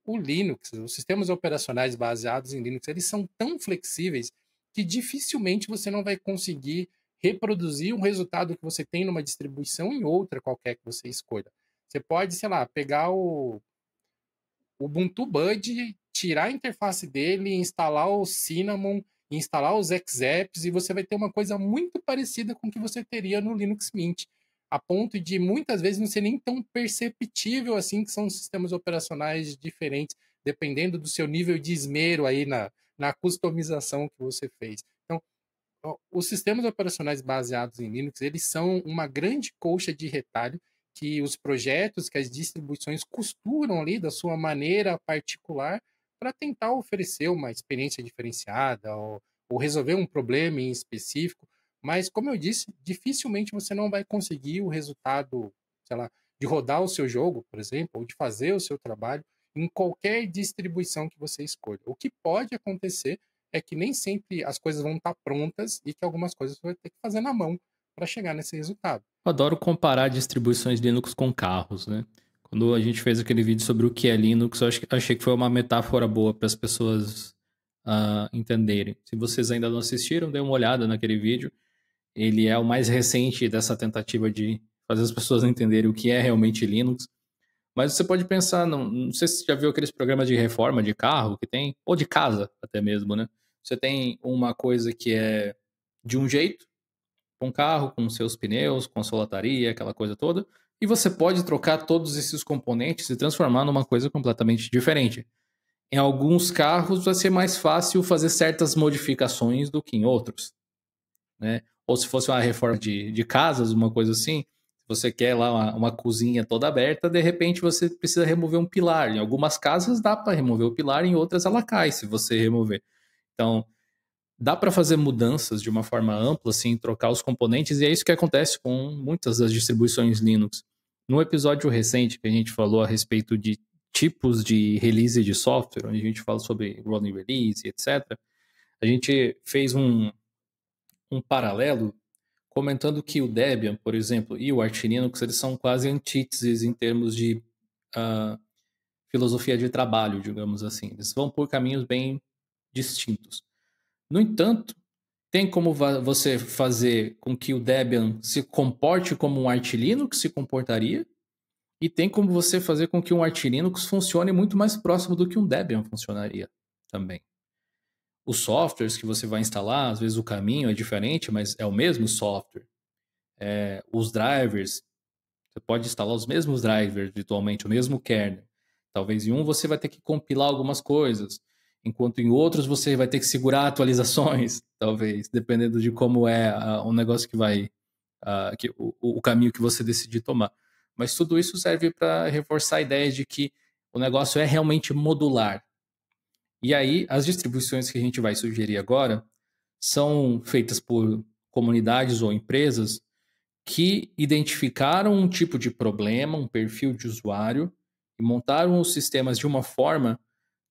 o Linux, os sistemas operacionais baseados em Linux, eles são tão flexíveis que dificilmente você não vai conseguir reproduzir um resultado que você tem numa distribuição em outra qualquer que você escolha. Você pode, sei lá, pegar o Ubuntu Bud, tirar a interface dele, instalar o Cinnamon instalar os exapps e você vai ter uma coisa muito parecida com o que você teria no Linux Mint, a ponto de muitas vezes não ser nem tão perceptível assim que são sistemas operacionais diferentes, dependendo do seu nível de esmero aí na customização que você fez. Então, os sistemas operacionais baseados em Linux, eles são uma grande colcha de retalho que os projetos, que as distribuições costuram ali da sua maneira particular para tentar oferecer uma experiência diferenciada ou resolver um problema em específico. Mas, como eu disse, dificilmente você não vai conseguir o resultado, sei lá, de rodar o seu jogo, por exemplo, ou de fazer o seu trabalho em qualquer distribuição que você escolha. O que pode acontecer é que nem sempre as coisas vão estar prontas e que algumas coisas você vai ter que fazer na mão para chegar nesse resultado. Eu adoro comparar distribuições Linux com carros, né? Quando a gente fez aquele vídeo sobre o que é Linux, eu achei que foi uma metáfora boa para as pessoas entenderem. Se vocês ainda não assistiram, dê uma olhada naquele vídeo. Ele é o mais recente dessa tentativa de fazer as pessoas entenderem o que é realmente Linux. Mas você pode pensar, não sei se você já viu aqueles programas de reforma de carro que tem, ou de casa até mesmo, né? Você tem uma coisa que é de um jeito, com o carro, com seus pneus, com a sua lataria, aquela coisa toda, e você pode trocar todos esses componentes e transformar numa coisa completamente diferente. Em alguns carros vai ser mais fácil fazer certas modificações do que em outros, né? Ou se fosse uma reforma de casas, uma coisa assim, se você quer lá uma cozinha toda aberta, de repente você precisa remover um pilar. Em algumas casas dá para remover o pilar, em outras ela cai se você remover. Então, dá para fazer mudanças de uma forma ampla, assim, trocar os componentes, e é isso que acontece com muitas das distribuições Linux. No episódio recente que a gente falou a respeito de tipos de release de software, onde a gente fala sobre rolling release, etc., a gente fez um paralelo comentando que o Debian, por exemplo, e o Arch Linux, eles são quase antíteses em termos de filosofia de trabalho, digamos assim. Eles vão por caminhos bem distintos. No entanto, tem como você fazer com que o Debian se comporte como um Arch Linux se comportaria, e tem como você fazer com que um Arch Linux funcione muito mais próximo do que um Debian funcionaria também. Os softwares que você vai instalar, às vezes o caminho é diferente, mas é o mesmo software. Os drivers, você pode instalar os mesmos drivers virtualmente, o mesmo kernel. Talvez em um você vai ter que compilar algumas coisas, enquanto em outros você vai ter que segurar atualizações, talvez, dependendo de como é o negócio que vai, o caminho que você decidir tomar. Mas tudo isso serve para reforçar a ideia de que o negócio é realmente modular. E aí, as distribuições que a gente vai sugerir agora são feitas por comunidades ou empresas que identificaram um tipo de problema, um perfil de usuário, e montaram os sistemas de uma forma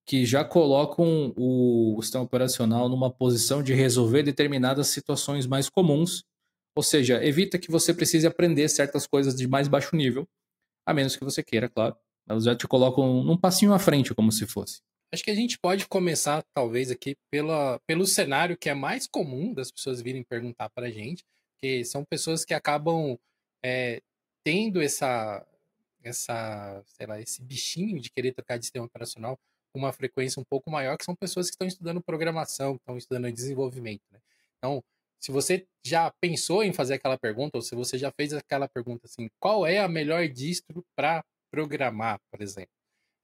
que já colocam o sistema operacional numa posição de resolver determinadas situações mais comuns, ou seja, evita que você precise aprender certas coisas de mais baixo nível, a menos que você queira, claro. Elas já te colocam num passinho à frente, como se fosse. Acho que a gente pode começar, talvez, aqui pelo cenário que é mais comum das pessoas virem perguntar para a gente, que são pessoas que acabam tendo sei lá, esse bichinho de querer trocar de sistema operacional com uma frequência um pouco maior, que são pessoas que estão estudando programação, que estão estudando desenvolvimento, né? Então, se você já pensou em fazer aquela pergunta, ou se você já fez aquela pergunta assim, qual é a melhor distro para programar, por exemplo?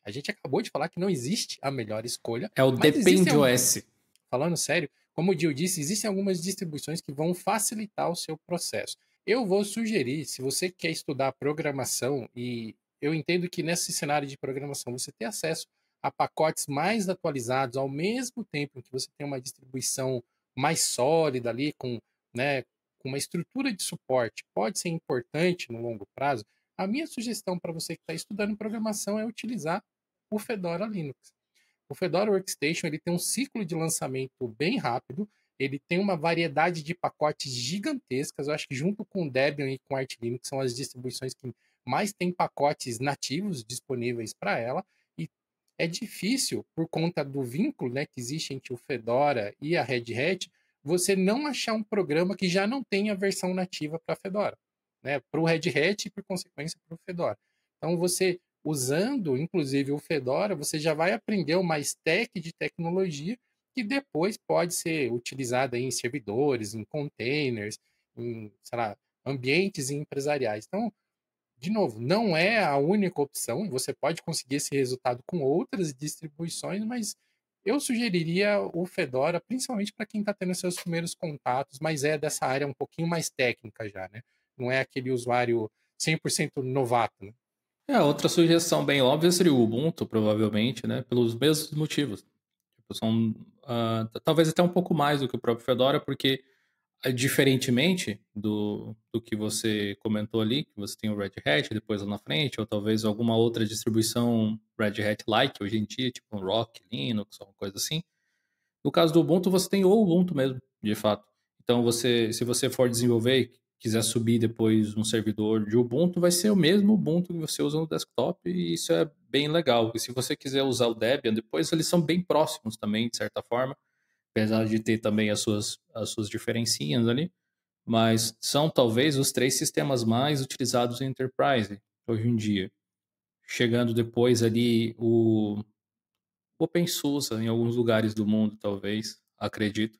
A gente acabou de falar que não existe a melhor escolha. É o DependOS. Falando sério, como o Gil disse, existem algumas distribuições que vão facilitar o seu processo. Eu vou sugerir, se você quer estudar programação, e eu entendo que nesse cenário de programação você ter acesso a pacotes mais atualizados, ao mesmo tempo que você tem uma distribuição mais sólida ali, com uma estrutura de suporte, pode ser importante no longo prazo. A minha sugestão para você que está estudando programação é utilizar o Fedora Linux. O Fedora Workstation ele tem um ciclo de lançamento bem rápido, ele tem uma variedade de pacotes gigantescas. Eu acho que junto com o Debian e com o Arch Linux são as distribuições que mais têm pacotes nativos disponíveis para ela. E é difícil, por conta do vínculo, né, que existe entre o Fedora e a Red Hat, você não achar um programa que já não tenha a versão nativa para Fedora, né, para o Red Hat e, por consequência, para o Fedora. Então, você usando, inclusive, o Fedora, você já vai aprender uma stack de tecnologia que depois pode ser utilizada em servidores, em containers, em, sei lá, ambientes empresariais. Então, de novo, não é a única opção, você pode conseguir esse resultado com outras distribuições, mas eu sugeriria o Fedora, principalmente para quem está tendo seus primeiros contatos, mas é dessa área um pouquinho mais técnica já, né? Não é aquele usuário 100% novato, né? Outra sugestão bem óbvia seria o Ubuntu, provavelmente, né? Pelos mesmos motivos. Tipo, são talvez até um pouco mais do que o próprio Fedora, porque diferentemente do que você comentou ali, que você tem o Red Hat depois lá na frente, ou talvez alguma outra distribuição Red Hat-like hoje em dia, tipo um Rock, Linux, alguma coisa assim. No caso do Ubuntu, você tem o Ubuntu mesmo, de fato. Então, se você for desenvolver e quiser subir depois um servidor de Ubuntu, vai ser o mesmo Ubuntu que você usa no desktop e isso é bem legal. E se você quiser usar o Debian, depois eles são bem próximos também, de certa forma, apesar de ter também as suas diferencinhas ali. Mas são talvez os 3 sistemas mais utilizados em Enterprise hoje em dia. Chegando depois ali o OpenSUSE em alguns lugares do mundo, talvez, acredito.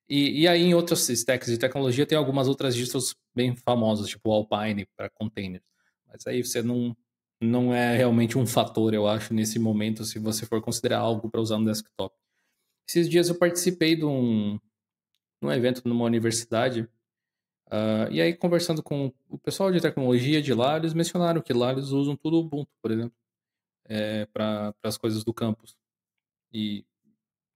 E aí em outros stacks de tecnologia tem algumas outras distros bem famosas, tipo o Alpine para containers. Mas aí você não é realmente um fator, eu acho, nesse momento, se você for considerar algo para usar no desktop. Esses dias eu participei de um evento numa universidade, e aí conversando com o pessoal de tecnologia de lá, eles mencionaram que lá eles usam tudo Ubuntu, por exemplo, para as coisas do campus. E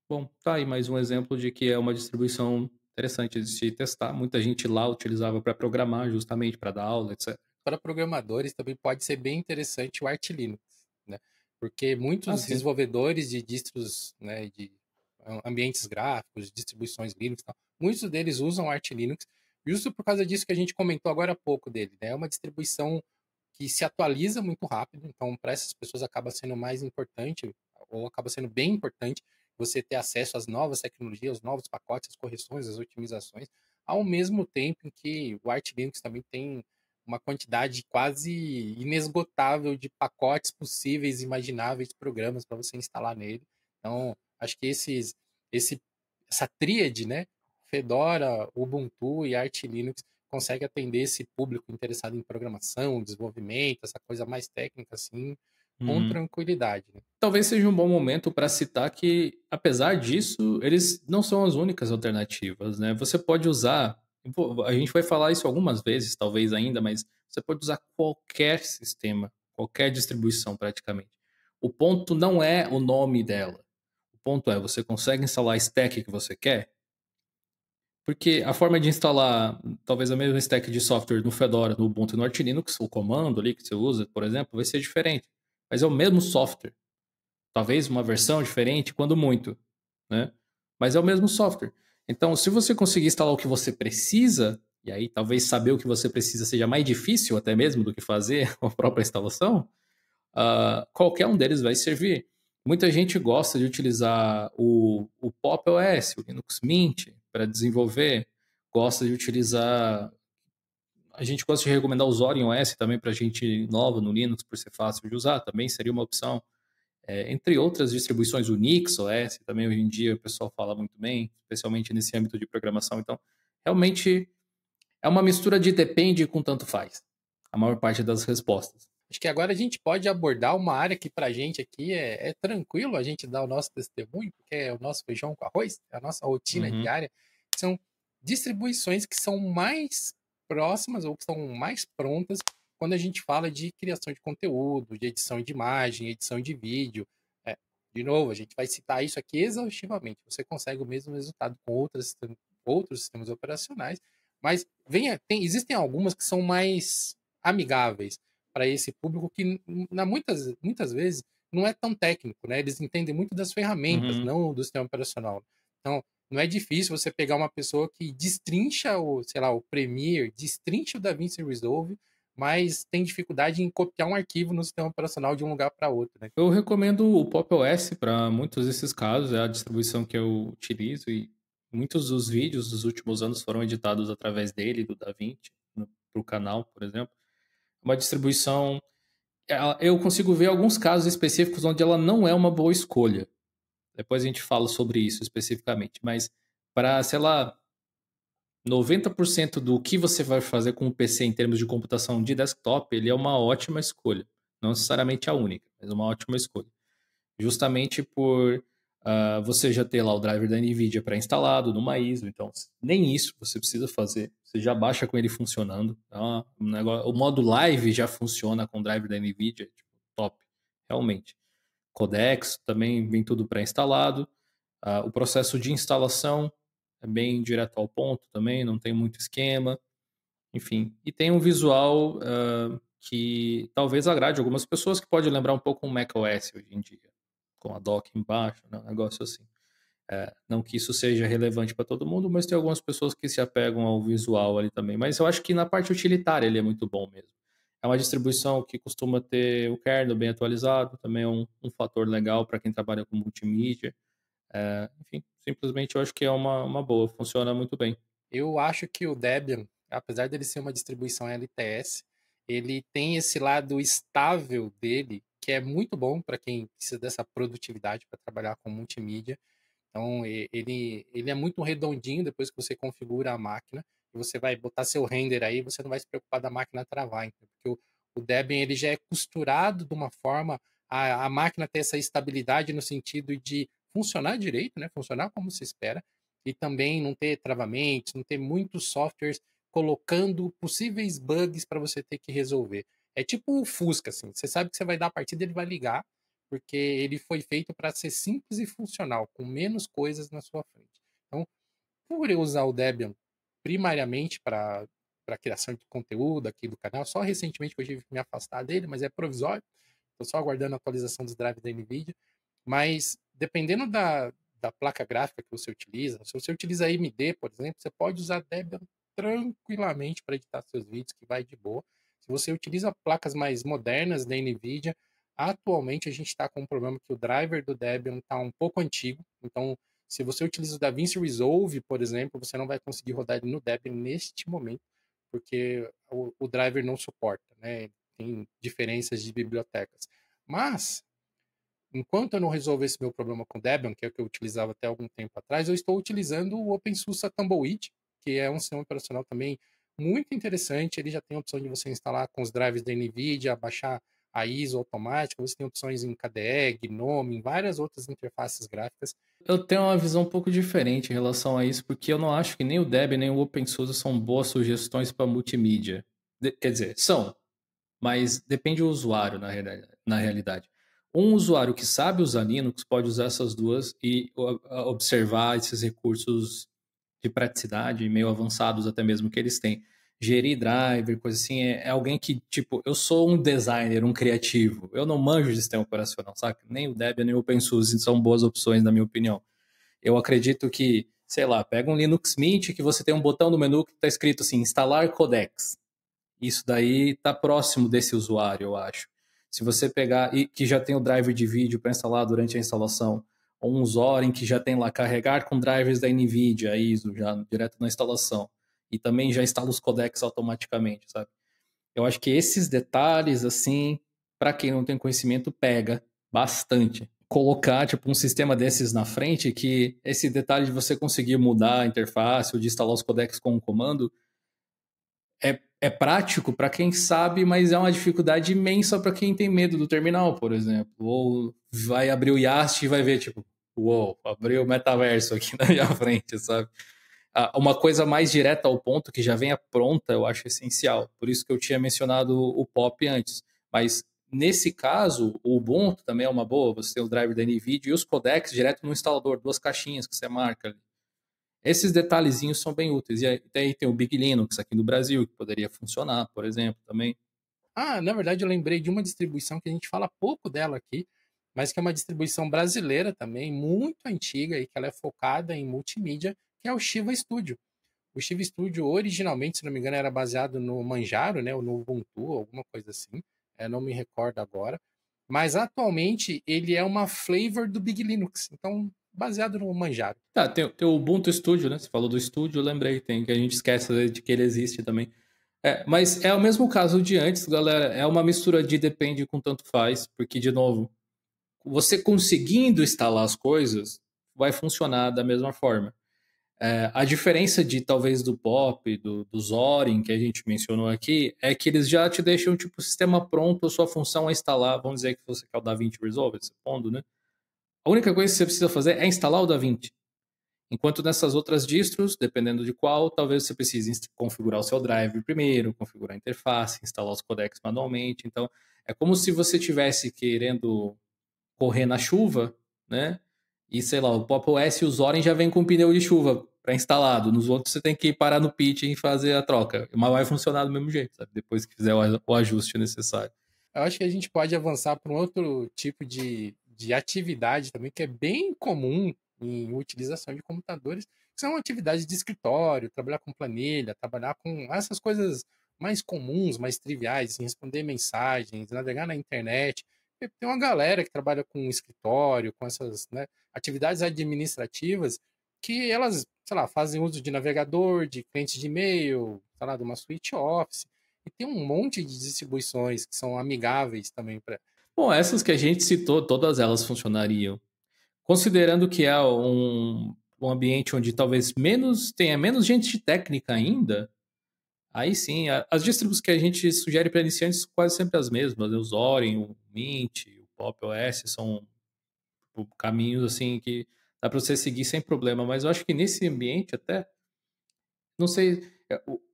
bom, tá aí mais um exemplo de que é uma distribuição interessante de se testar. Muita gente lá utilizava para programar, justamente para dar aula, etc. Para programadores também pode ser bem interessante o Arch Linux, né? Porque Ah, muitos sim. desenvolvedores de distros, né, de ambientes gráficos, distribuições Linux, e tal, muitos deles usam Arch Linux, justo por causa disso que a gente comentou agora há pouco dele, né? É uma distribuição que se atualiza muito rápido, então para essas pessoas acaba sendo mais importante, ou acaba sendo bem importante, você ter acesso às novas tecnologias, aos novos pacotes, as correções, as otimizações, ao mesmo tempo em que o Arch Linux também tem uma quantidade quase inesgotável de pacotes possíveis, imagináveis, programas para você instalar nele. Então, acho que esse, essa tríade, né? Fedora, Ubuntu e Arch Linux consegue atender esse público interessado em programação, desenvolvimento, essa coisa mais técnica assim, com Hum. tranquilidade, né? Talvez seja um bom momento para citar que, apesar disso, eles não são as únicas alternativas, né? Você pode usar, a gente vai falar isso algumas vezes, talvez ainda, mas você pode usar qualquer sistema, qualquer distribuição praticamente. O ponto não é o nome dela. O ponto é, você consegue instalar a stack que você quer? Porque a forma de instalar talvez a mesma stack de software no Fedora, no Ubuntu e no Arch Linux, o comando ali que você usa, por exemplo, vai ser diferente. Mas é o mesmo software. Talvez uma versão diferente, quando muito, né? Mas é o mesmo software. Então, se você conseguir instalar o que você precisa, e aí talvez saber o que você precisa seja mais difícil até mesmo do que fazer a própria instalação, qualquer um deles vai servir. Muita gente gosta de utilizar o Pop! OS, o Linux Mint, para desenvolver. Gosta de utilizar. A gente gosta de recomendar o Zorin OS também para gente nova no Linux, por ser fácil de usar, também seria uma opção. Entre outras distribuições, o Nix OS, também hoje em dia o pessoal fala muito bem, especialmente nesse âmbito de programação. Então, realmente é uma mistura de depende com tanto faz, a maior parte das respostas. Acho que agora a gente pode abordar uma área que para a gente aqui é tranquilo a gente dar o nosso testemunho, porque é o nosso feijão com arroz, é a nossa rotina Uhum. diária. São distribuições que são mais próximas ou que são mais prontas quando a gente fala de criação de conteúdo, de edição de imagem, edição de vídeo. É, de novo, a gente vai citar isso aqui exaustivamente. Você consegue o mesmo resultado com outros sistemas operacionais, mas existem algumas que são mais amigáveis para esse público que muitas vezes não é tão técnico, né? Eles entendem muito das ferramentas, Uhum. não do sistema operacional. Então, não é difícil você pegar uma pessoa que destrincha sei lá, o Premiere, destrincha o DaVinci Resolve, mas tem dificuldade em copiar um arquivo no sistema operacional de um lugar para outro, né? Eu recomendo o Pop! OS para muitos desses casos, é a distribuição que eu utilizo e muitos dos vídeos dos últimos anos foram editados através dele, do DaVinci, para o canal, por exemplo. Uma distribuição eu consigo ver alguns casos específicos onde ela não é uma boa escolha. Depois a gente fala sobre isso especificamente. Mas para, sei lá, 90% do que você vai fazer com o PC em termos de computação de desktop, ele é uma ótima escolha. Não necessariamente a única, mas uma ótima escolha. Justamente por você já ter lá o driver da NVIDIA pré-instalado numa ISO, então nem isso você precisa fazer. Você já baixa com ele funcionando. Tá? O modo live já funciona com o driver da NVIDIA, tipo, top, realmente. Codecs também vem tudo pré-instalado. O processo de instalação é bem direto ao ponto também, não tem muito esquema. Enfim, e tem um visual que talvez agrade algumas pessoas, que pode lembrar um pouco um macOS hoje em dia, com a dock embaixo, né? Um negócio assim. Não que isso seja relevante para todo mundo, mas tem algumas pessoas que se apegam ao visual ali também. Mas eu acho que na parte utilitária ele é muito bom mesmo. É uma distribuição que costuma ter o kernel bem atualizado, também é um fator legal para quem trabalha com multimídia. Enfim, simplesmente eu acho que é uma boa, funciona muito bem. Eu acho que o Debian, apesar dele ser uma distribuição LTS, ele tem esse lado estável dele, que é muito bom para quem precisa dessa produtividade para trabalhar com multimídia. Então, ele é muito redondinho depois que você configura a máquina. E você vai botar seu render aí, você não vai se preocupar da máquina travar. Então, porque o Debian ele já é costurado de uma forma a máquina ter essa estabilidade no sentido de funcionar direito, né? Funcionar como se espera. E também não ter travamentos, não ter muitos softwares colocando possíveis bugs para você ter que resolver. É tipo o Fusca, assim. Você sabe que você vai dar a partida, ele vai ligar, porque ele foi feito para ser simples e funcional, com menos coisas na sua frente. Então, por eu usar o Debian primariamente para criação de conteúdo aqui do canal, só recentemente que eu tive que me afastar dele, mas é provisório, estou só aguardando a atualização dos drives da NVIDIA, mas dependendo da placa gráfica que você utiliza, se você utiliza AMD, por exemplo, você pode usar Debian tranquilamente para editar seus vídeos, que vai de boa. Se você utiliza placas mais modernas da NVIDIA, atualmente a gente está com um problema que o driver do Debian está um pouco antigo, então se você utiliza o DaVinci Resolve, por exemplo, você não vai conseguir rodar ele no Debian neste momento, porque o driver não suporta, né? Tem diferenças de bibliotecas. Mas, enquanto eu não resolver esse meu problema com Debian, que é o que eu utilizava até algum tempo atrás, eu estou utilizando o OpenSUSE Tumbleweed, que é um sistema operacional também muito interessante. Ele já tem a opção de você instalar com os drives da NVIDIA, baixar a ISO automática, você tem opções em KDE, GNOME, em várias outras interfaces gráficas. Eu tenho uma visão um pouco diferente em relação a isso, porque eu não acho que nem o Debian nem o OpenSUSE são boas sugestões para multimídia. Quer dizer, são, mas depende do usuário na realidade. Um usuário que sabe usar Linux pode usar essas duas e observar esses recursos de praticidade meio avançados até mesmo que eles têm. Gerir driver, coisa assim, é alguém que, tipo, eu sou um designer, um criativo, eu não manjo de sistema operacional, saca? Nem o Debian nem o OpenSUSE são boas opções, na minha opinião. Eu acredito que, sei lá, pega um Linux Mint que você tem um botão no menu que está escrito assim, instalar codecs. Isso daí está próximo desse usuário, eu acho. Se você pegar, e que já tem o driver de vídeo para instalar durante a instalação, ou um Zorin que já tem lá carregar com drivers da NVIDIA, ISO, já direto na instalação, e também já instala os codecs automaticamente, sabe? Eu acho que esses detalhes, assim, para quem não tem conhecimento, pega bastante. Colocar, tipo, um sistema desses na frente, que esse detalhe de você conseguir mudar a interface ou de instalar os codecs com um comando, é prático para quem sabe, mas é uma dificuldade imensa para quem tem medo do terminal, por exemplo. Ou vai abrir o Yast e vai ver, tipo, uou, abriu o metaverso aqui na minha frente, sabe? Uma coisa mais direta ao ponto, que já venha pronta, eu acho essencial. Por isso que eu tinha mencionado o POP antes. Mas nesse caso, o Ubuntu também é uma boa. Você tem o driver da NVIDIA e os codecs direto no instalador, duas caixinhas que você marca ali. Esses detalhezinhos são bem úteis. E aí tem o Big Linux aqui no Brasil, que poderia funcionar, por exemplo, também. Na verdade, eu lembrei de uma distribuição que a gente fala pouco dela aqui, mas que é uma distribuição brasileira também, muito antiga e que ela é focada em multimídia, que é o Shiva Studio. O Shiva Studio, originalmente, se não me engano, era baseado no Manjaro, né, ou no Ubuntu, alguma coisa assim. Não me recordo agora. Mas, atualmente, ele é uma flavor do Big Linux. Então, baseado no Manjaro. Tá, tem o Ubuntu Studio, né? Você falou do Studio, eu lembrei. Tem que a gente esquece de que ele existe também. Mas é o mesmo caso de antes, galera. É uma mistura de depende com tanto faz, porque, de novo, você conseguindo instalar as coisas, vai funcionar da mesma forma. A diferença de talvez do POP, do Zorin, que a gente mencionou aqui, é que eles já te deixam tipo o sistema pronto, a sua função é instalar, vamos dizer que você quer o DaVinci Resolve, supondo, né? A única coisa que você precisa fazer é instalar o DaVinci. Enquanto nessas outras distros, dependendo de qual, talvez você precise configurar o seu driver primeiro, configurar a interface, instalar os codecs manualmente. Então, é como se você estivesse querendo correr na chuva, né? E sei lá, o Pop! OS e o Zorin já vem com pneu de chuva pré-instalado. Nos outros você tem que parar no pitch e fazer a troca. Mas vai funcionar do mesmo jeito, sabe? Depois que fizer o ajuste necessário. Eu acho que a gente pode avançar para um outro tipo de atividade também, que é bem comum em utilização de computadores, que são atividades de escritório, trabalhar com planilha, trabalhar com essas coisas mais comuns, mais triviais, assim, responder mensagens, navegar na internet. Tem uma galera que trabalha com escritório, com essas, né, atividades administrativas, que elas, sei lá, fazem uso de navegador, de clientes de e-mail, sei lá, de uma suite Office. E tem um monte de distribuições que são amigáveis também para. Bom, essas que a gente citou, todas elas funcionariam. Considerando que é um ambiente onde talvez tenha menos gente técnica ainda, aí sim, as distribuições que a gente sugere para iniciantes são quase sempre as mesmas. O Zorin, o Mint, o Pop! OS são caminhos assim que dá para você seguir sem problema. Mas eu acho que nesse ambiente até, não sei,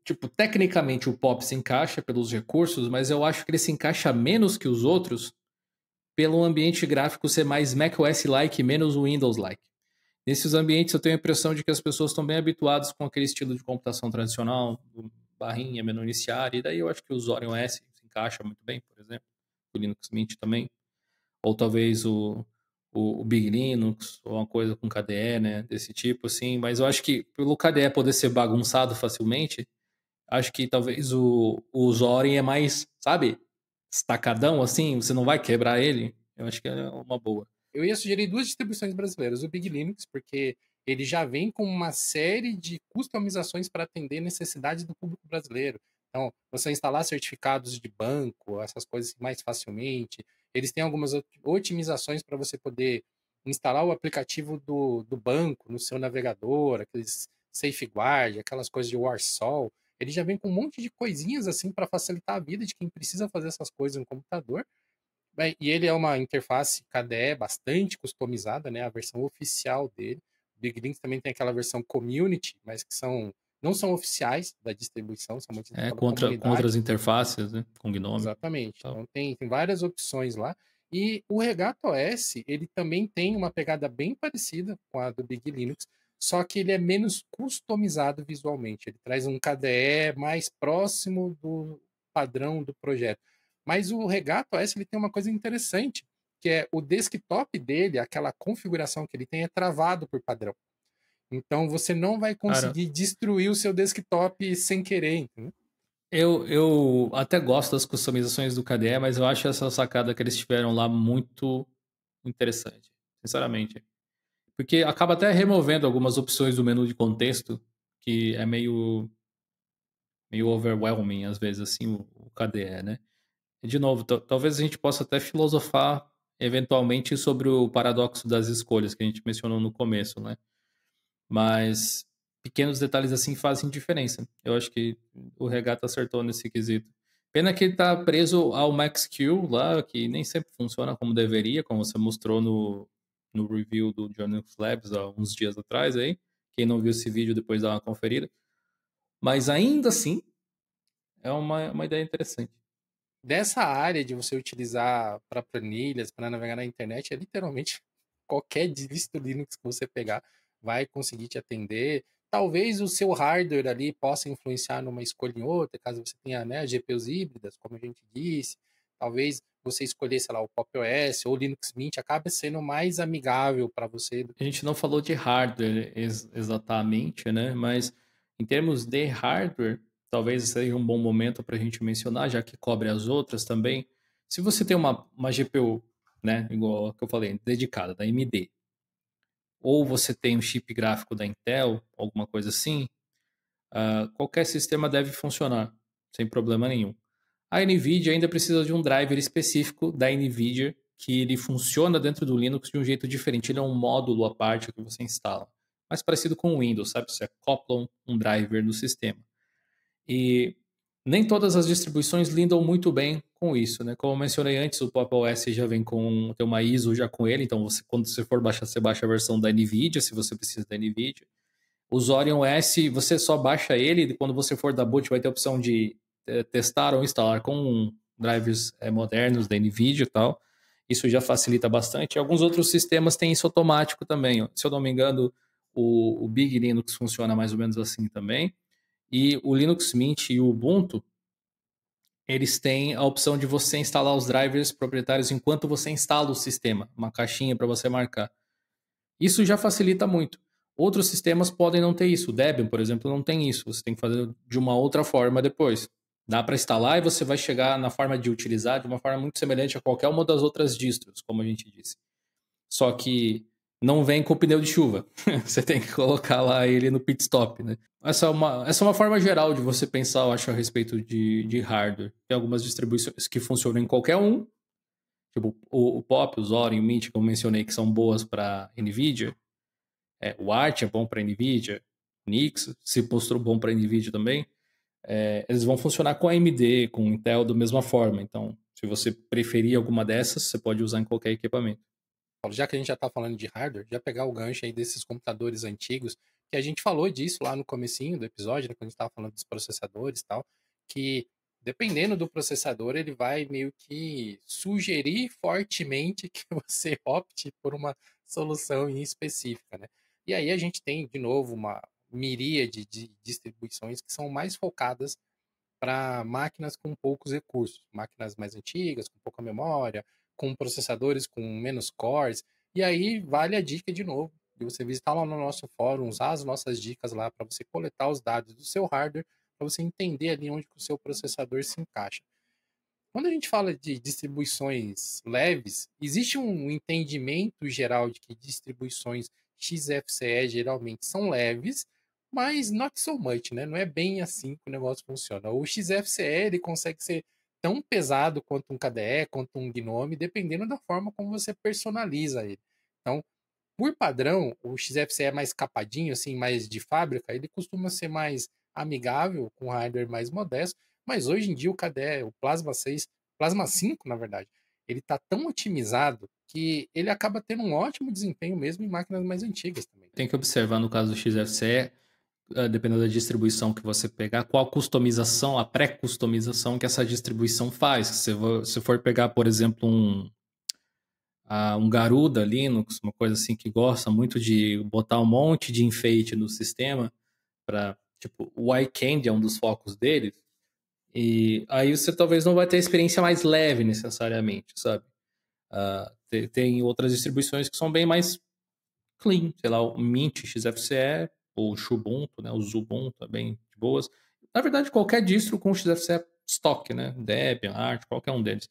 tipo, tecnicamente o Pop se encaixa pelos recursos, mas eu acho que ele se encaixa menos que os outros pelo ambiente gráfico ser mais macOS-like, menos Windows-like. Nesses ambientes eu tenho a impressão de que as pessoas estão bem habituadas com aquele estilo de computação tradicional, barrinha, menu iniciar, e daí eu acho que o Zorin OS se encaixa muito bem, por exemplo, o Linux Mint também, ou talvez o Big Linux, ou uma coisa com KDE, né, desse tipo, assim, mas eu acho que pelo KDE poder ser bagunçado facilmente, acho que talvez o Zorin é mais, sabe, estacadão, assim, você não vai quebrar ele, eu acho que é uma boa. Eu ia sugerir duas distribuições brasileiras, o Big Linux, porque ele já vem com uma série de customizações para atender necessidades do público brasileiro. Então, você instalar certificados de banco, essas coisas mais facilmente. Eles têm algumas otimizações para você poder instalar o aplicativo do banco no seu navegador, aqueles safeguard, aquelas coisas de Warsaw. Ele já vem com um monte de coisinhas assim para facilitar a vida de quem precisa fazer essas coisas no computador. E ele é uma interface KDE bastante customizada, né? A versão oficial dele. O Big Links também tem aquela versão community, mas que não são oficiais da distribuição, são mantidas pela Com comunidade. outras interfaces, né? Com GNOME. Exatamente. Tal. Então tem várias opções lá. E o Regato OS, ele também tem uma pegada bem parecida com a do Big Linux, só que ele é menos customizado visualmente. Ele traz um KDE mais próximo do padrão do projeto. Mas o Regato OS ele tem uma coisa interessante, que é o desktop dele, aquela configuração que ele tem, é travado por padrão. Então você não vai conseguir destruir o seu desktop sem querer, entendeu? Eu até gosto das customizações do KDE, mas eu acho essa sacada que eles tiveram lá muito interessante, sinceramente. Porque acaba até removendo algumas opções do menu de contexto, que é meio overwhelming, às vezes, assim, o KDE, né? E, de novo, talvez a gente possa até filosofar, eventualmente, sobre o paradoxo das escolhas, que a gente mencionou no começo, né? Mas pequenos detalhes assim fazem diferença. Eu acho que o Regata acertou nesse quesito. Pena que ele tá preso ao MaxQ lá, que nem sempre funciona como deveria, como você mostrou no review do Linux Labs há uns dias atrás aí. Quem não viu esse vídeo depois dá uma conferida. Mas ainda assim, é uma ideia interessante. Dessa área de você utilizar para planilhas, para navegar na internet, é literalmente qualquer distro Linux que você pegar vai conseguir te atender. Talvez o seu hardware ali possa influenciar numa escolha em outra, caso você tenha, né, GPUs híbridas, como a gente disse. Talvez você escolher, sei lá, o Pop! OS ou o Linux Mint acabe sendo mais amigável para você. A gente não falou de hardware exatamente, né? Mas em termos de hardware, talvez seja um bom momento para a gente mencionar, já que cobre as outras também. Se você tem uma GPU, né, igual a que eu falei, dedicada da AMD, ou você tem um chip gráfico da Intel, alguma coisa assim, qualquer sistema deve funcionar sem problema nenhum. A NVIDIA ainda precisa de um driver específico da NVIDIA que ele funciona dentro do Linux de um jeito diferente. Ele é um módulo à parte que você instala. Mais parecido com o Windows, sabe? Você acopla um driver no sistema. E nem todas as distribuições lidam muito bem com isso, né? Como eu mencionei antes, o Pop! OS já tem uma ISO já com ele, então quando você for baixar, você baixa a versão da NVIDIA, se você precisa da NVIDIA. O Zorion OS, você só baixa ele, e quando você for dar boot vai ter a opção de testar ou instalar com drivers modernos da NVIDIA e tal. Isso já facilita bastante. Alguns outros sistemas têm isso automático também. Se eu não me engano, o Big Linux funciona mais ou menos assim também. E o Linux Mint e o Ubuntu, eles têm a opção de você instalar os drivers proprietários enquanto você instala o sistema, uma caixinha para você marcar. Isso já facilita muito. Outros sistemas podem não ter isso. O Debian, por exemplo, não tem isso. Você tem que fazer de uma outra forma depois. Dá para instalar e você vai chegar na forma de utilizar de uma forma muito semelhante a qualquer uma das outras distros, como a gente disse. Só que não vem com o pneu de chuva. Você tem que colocar lá ele no pit stop, né? Essa é uma forma geral de você pensar, eu acho, a respeito de hardware. Tem algumas distribuições que funcionam em qualquer um, tipo o Pop, o Zorin, o Mint, que eu mencionei, que são boas para NVIDIA. O Arch é bom para NVIDIA. O Nix se mostrou bom para NVIDIA também. Eles vão funcionar com AMD, com Intel da mesma forma. Então, se você preferir alguma dessas, você pode usar em qualquer equipamento. Já que a gente já está falando de hardware, já pegar o gancho aí desses computadores antigos, que a gente falou disso lá no comecinho do episódio, né, quando a gente estava falando dos processadores e tal, que dependendo do processador, ele vai meio que sugerir fortemente que você opte por uma solução em específica, né? E aí a gente tem, de novo, uma miríade de distribuições que são mais focadas para máquinas com poucos recursos, máquinas mais antigas, com pouca memória, com processadores com menos cores. E aí vale a dica de novo, de você visitar lá no nosso fórum, usar as nossas dicas lá para você coletar os dados do seu hardware, para você entender ali onde que o seu processador se encaixa. Quando a gente fala de distribuições leves, existe um entendimento geral de que distribuições XFCE geralmente são leves, mas not so much, né? Não é bem assim que o negócio funciona. O XFCE ele consegue ser tão pesado quanto um KDE, quanto um GNOME, dependendo da forma como você personaliza ele. Então, por padrão, o XFCE é mais capadinho, assim, mais de fábrica, ele costuma ser mais amigável, com hardware mais modesto, mas hoje em dia o KDE, o Plasma 6, Plasma 5, na verdade, ele está tão otimizado que ele acaba tendo um ótimo desempenho mesmo em máquinas mais antigas também. Tem que observar no caso do XFCE, dependendo da distribuição que você pegar, qual customização, a pré-customização que essa distribuição faz. Se for pegar, por exemplo, um Garuda Linux, uma coisa assim que gosta muito de botar um monte de enfeite no sistema, tipo, o iCandy é um dos focos deles, e aí você talvez não vai ter a experiência mais leve necessariamente, sabe? Tem outras distribuições que são bem mais clean, sei lá, o Mint XFCE, ou o Xubuntu, né, o Zubuntu, é bem de boas. Na verdade, qualquer distro com XFCE stock, né, Debian, Arch, qualquer um deles.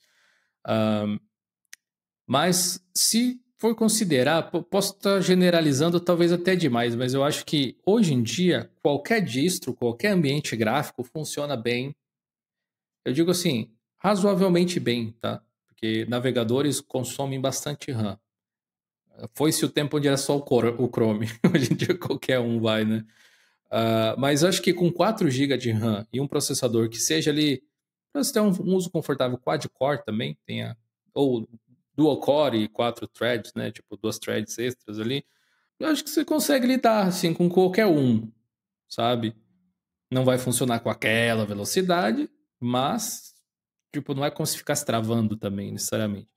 Mas se for considerar, posso estar generalizando talvez até demais, mas eu acho que hoje em dia, qualquer distro, qualquer ambiente gráfico funciona bem. Eu digo assim, razoavelmente bem, tá? Porque navegadores consomem bastante RAM. Foi-se o tempo onde era só o Chrome. Hoje em dia qualquer um vai, né? Mas acho que com 4 GB de RAM e um processador que seja ali, para você ter um uso confortável, quad-core também, ou dual-core e 4 threads, né? Tipo, 2 threads extras ali. Eu acho que você consegue lidar, assim, com qualquer um, sabe? Não vai funcionar com aquela velocidade, mas, tipo, não é como se ficasse travando também, necessariamente.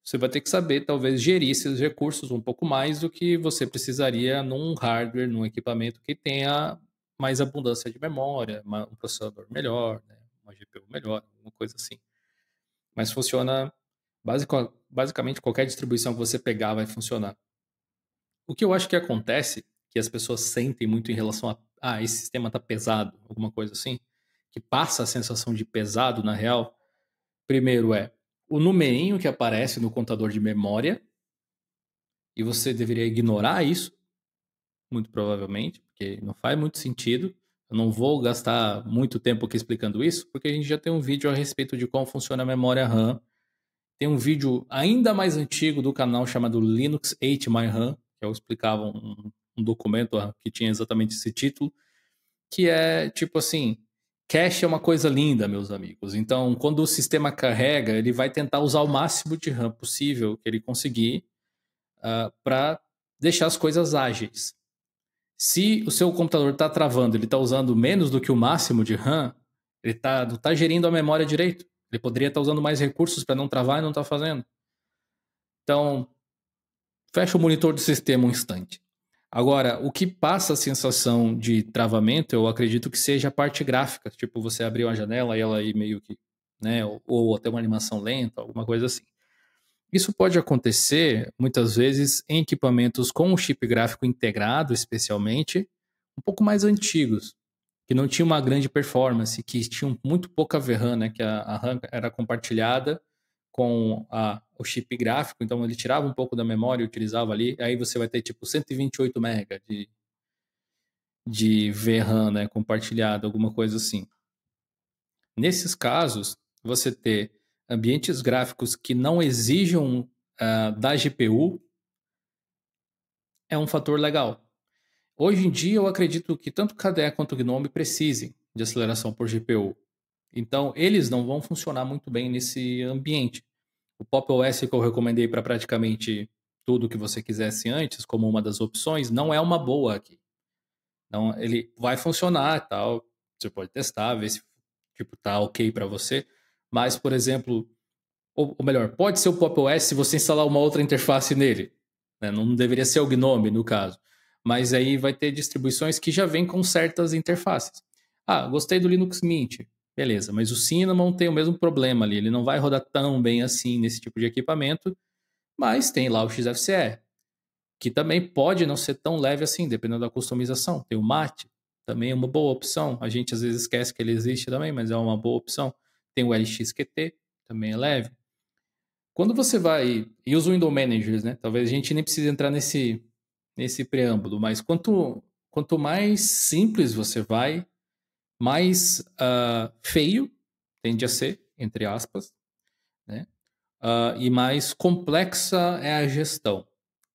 Você vai ter que saber, talvez, gerir esses recursos um pouco mais do que você precisaria num hardware, num equipamento que tenha mais abundância de memória, um processador melhor, né? Uma GPU melhor, alguma coisa assim. Mas funciona, basicamente, qualquer distribuição que você pegar vai funcionar. O que eu acho que acontece, que as pessoas sentem muito em relação esse sistema tá pesado, alguma coisa assim, que passa a sensação de pesado na real, primeiro o numerinho que aparece no contador de memória, e você deveria ignorar isso, muito provavelmente, porque não faz muito sentido. Eu não vou gastar muito tempo aqui explicando isso, porque a gente já tem um vídeo a respeito de como funciona a memória RAM. Tem um vídeo ainda mais antigo do canal chamado Linux 8 My RAM, que eu explicava um documento que tinha exatamente esse título, que é tipo assim, cache é uma coisa linda, meus amigos. Então, quando o sistema carrega, ele vai tentar usar o máximo de RAM possível que ele conseguir para deixar as coisas ágeis. Se o seu computador está travando, ele está usando menos do que o máximo de RAM, ele não está gerindo a memória direito. Ele poderia estar usando mais recursos para não travar e não está fazendo. Então, fecha o monitor do sistema um instante. Agora, o que passa a sensação de travamento, eu acredito que seja a parte gráfica. Tipo, você abrir uma janela e ela aí meio que, né, ou até uma animação lenta, alguma coisa assim. Isso pode acontecer, muitas vezes, em equipamentos com um chip gráfico integrado, especialmente, um pouco mais antigos, que não tinham uma grande performance, que tinham muito pouca VRAM, né, que a RAM era compartilhada com o chip gráfico, então ele tirava um pouco da memória e utilizava ali, aí você vai ter tipo 128 MB de VRAM, né, compartilhado, alguma coisa assim. Nesses casos, você ter ambientes gráficos que não exijam da GPU é um fator legal. Hoje em dia, eu acredito que tanto KDE quanto o GNOME precisem de aceleração por GPU. Então, eles não vão funcionar muito bem nesse ambiente. O Pop! OS que eu recomendei para praticamente tudo que você quisesse antes, como uma das opções, não é uma boa aqui. Então, ele vai funcionar e tal. Você pode testar, ver se tipo, tá ok para você. Mas, por exemplo, ou melhor, pode ser o Pop! OS se você instalar uma outra interface nele. Né? Não deveria ser o GNOME, no caso. Mas aí vai ter distribuições que já vêm com certas interfaces. Ah, gostei do Linux Mint. Beleza, mas o Cinnamon tem o mesmo problema ali. Ele não vai rodar tão bem assim nesse tipo de equipamento, mas tem lá o XFCE, que também pode não ser tão leve assim, dependendo da customização. Tem o Mate, também é uma boa opção. A gente às vezes esquece que ele existe também, mas é uma boa opção. Tem o LXQT, também é leve. Quando você vai e usa o Window Managers, né? Talvez a gente nem precise entrar nesse preâmbulo, mas quanto mais simples você vai, mais feio tende a ser, entre aspas, né? E mais complexa é a gestão.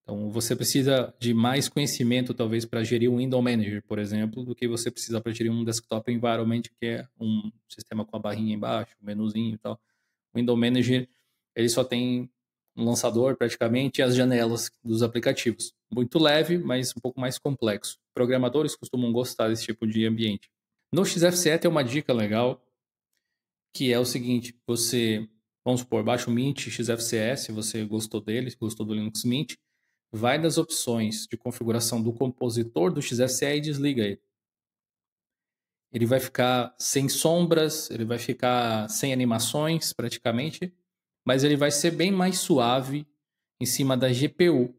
Então, você precisa de mais conhecimento, talvez, para gerir um Window Manager, por exemplo, do que você precisa para gerir um desktop environment, que é um sistema com a barrinha embaixo, um menuzinho e tal. O Window Manager, ele só tem um lançador, praticamente, e as janelas dos aplicativos. Muito leve, mas um pouco mais complexo. Programadores costumam gostar desse tipo de ambiente. No XFCE tem uma dica legal, que é o seguinte, vamos supor, baixa o Mint XFCE, se você gostou dele, se gostou do Linux Mint, vai nas opções de configuração do compositor do XFCE e desliga ele. Ele vai ficar sem sombras, ele vai ficar sem animações praticamente, mas ele vai ser bem mais suave em cima da GPU,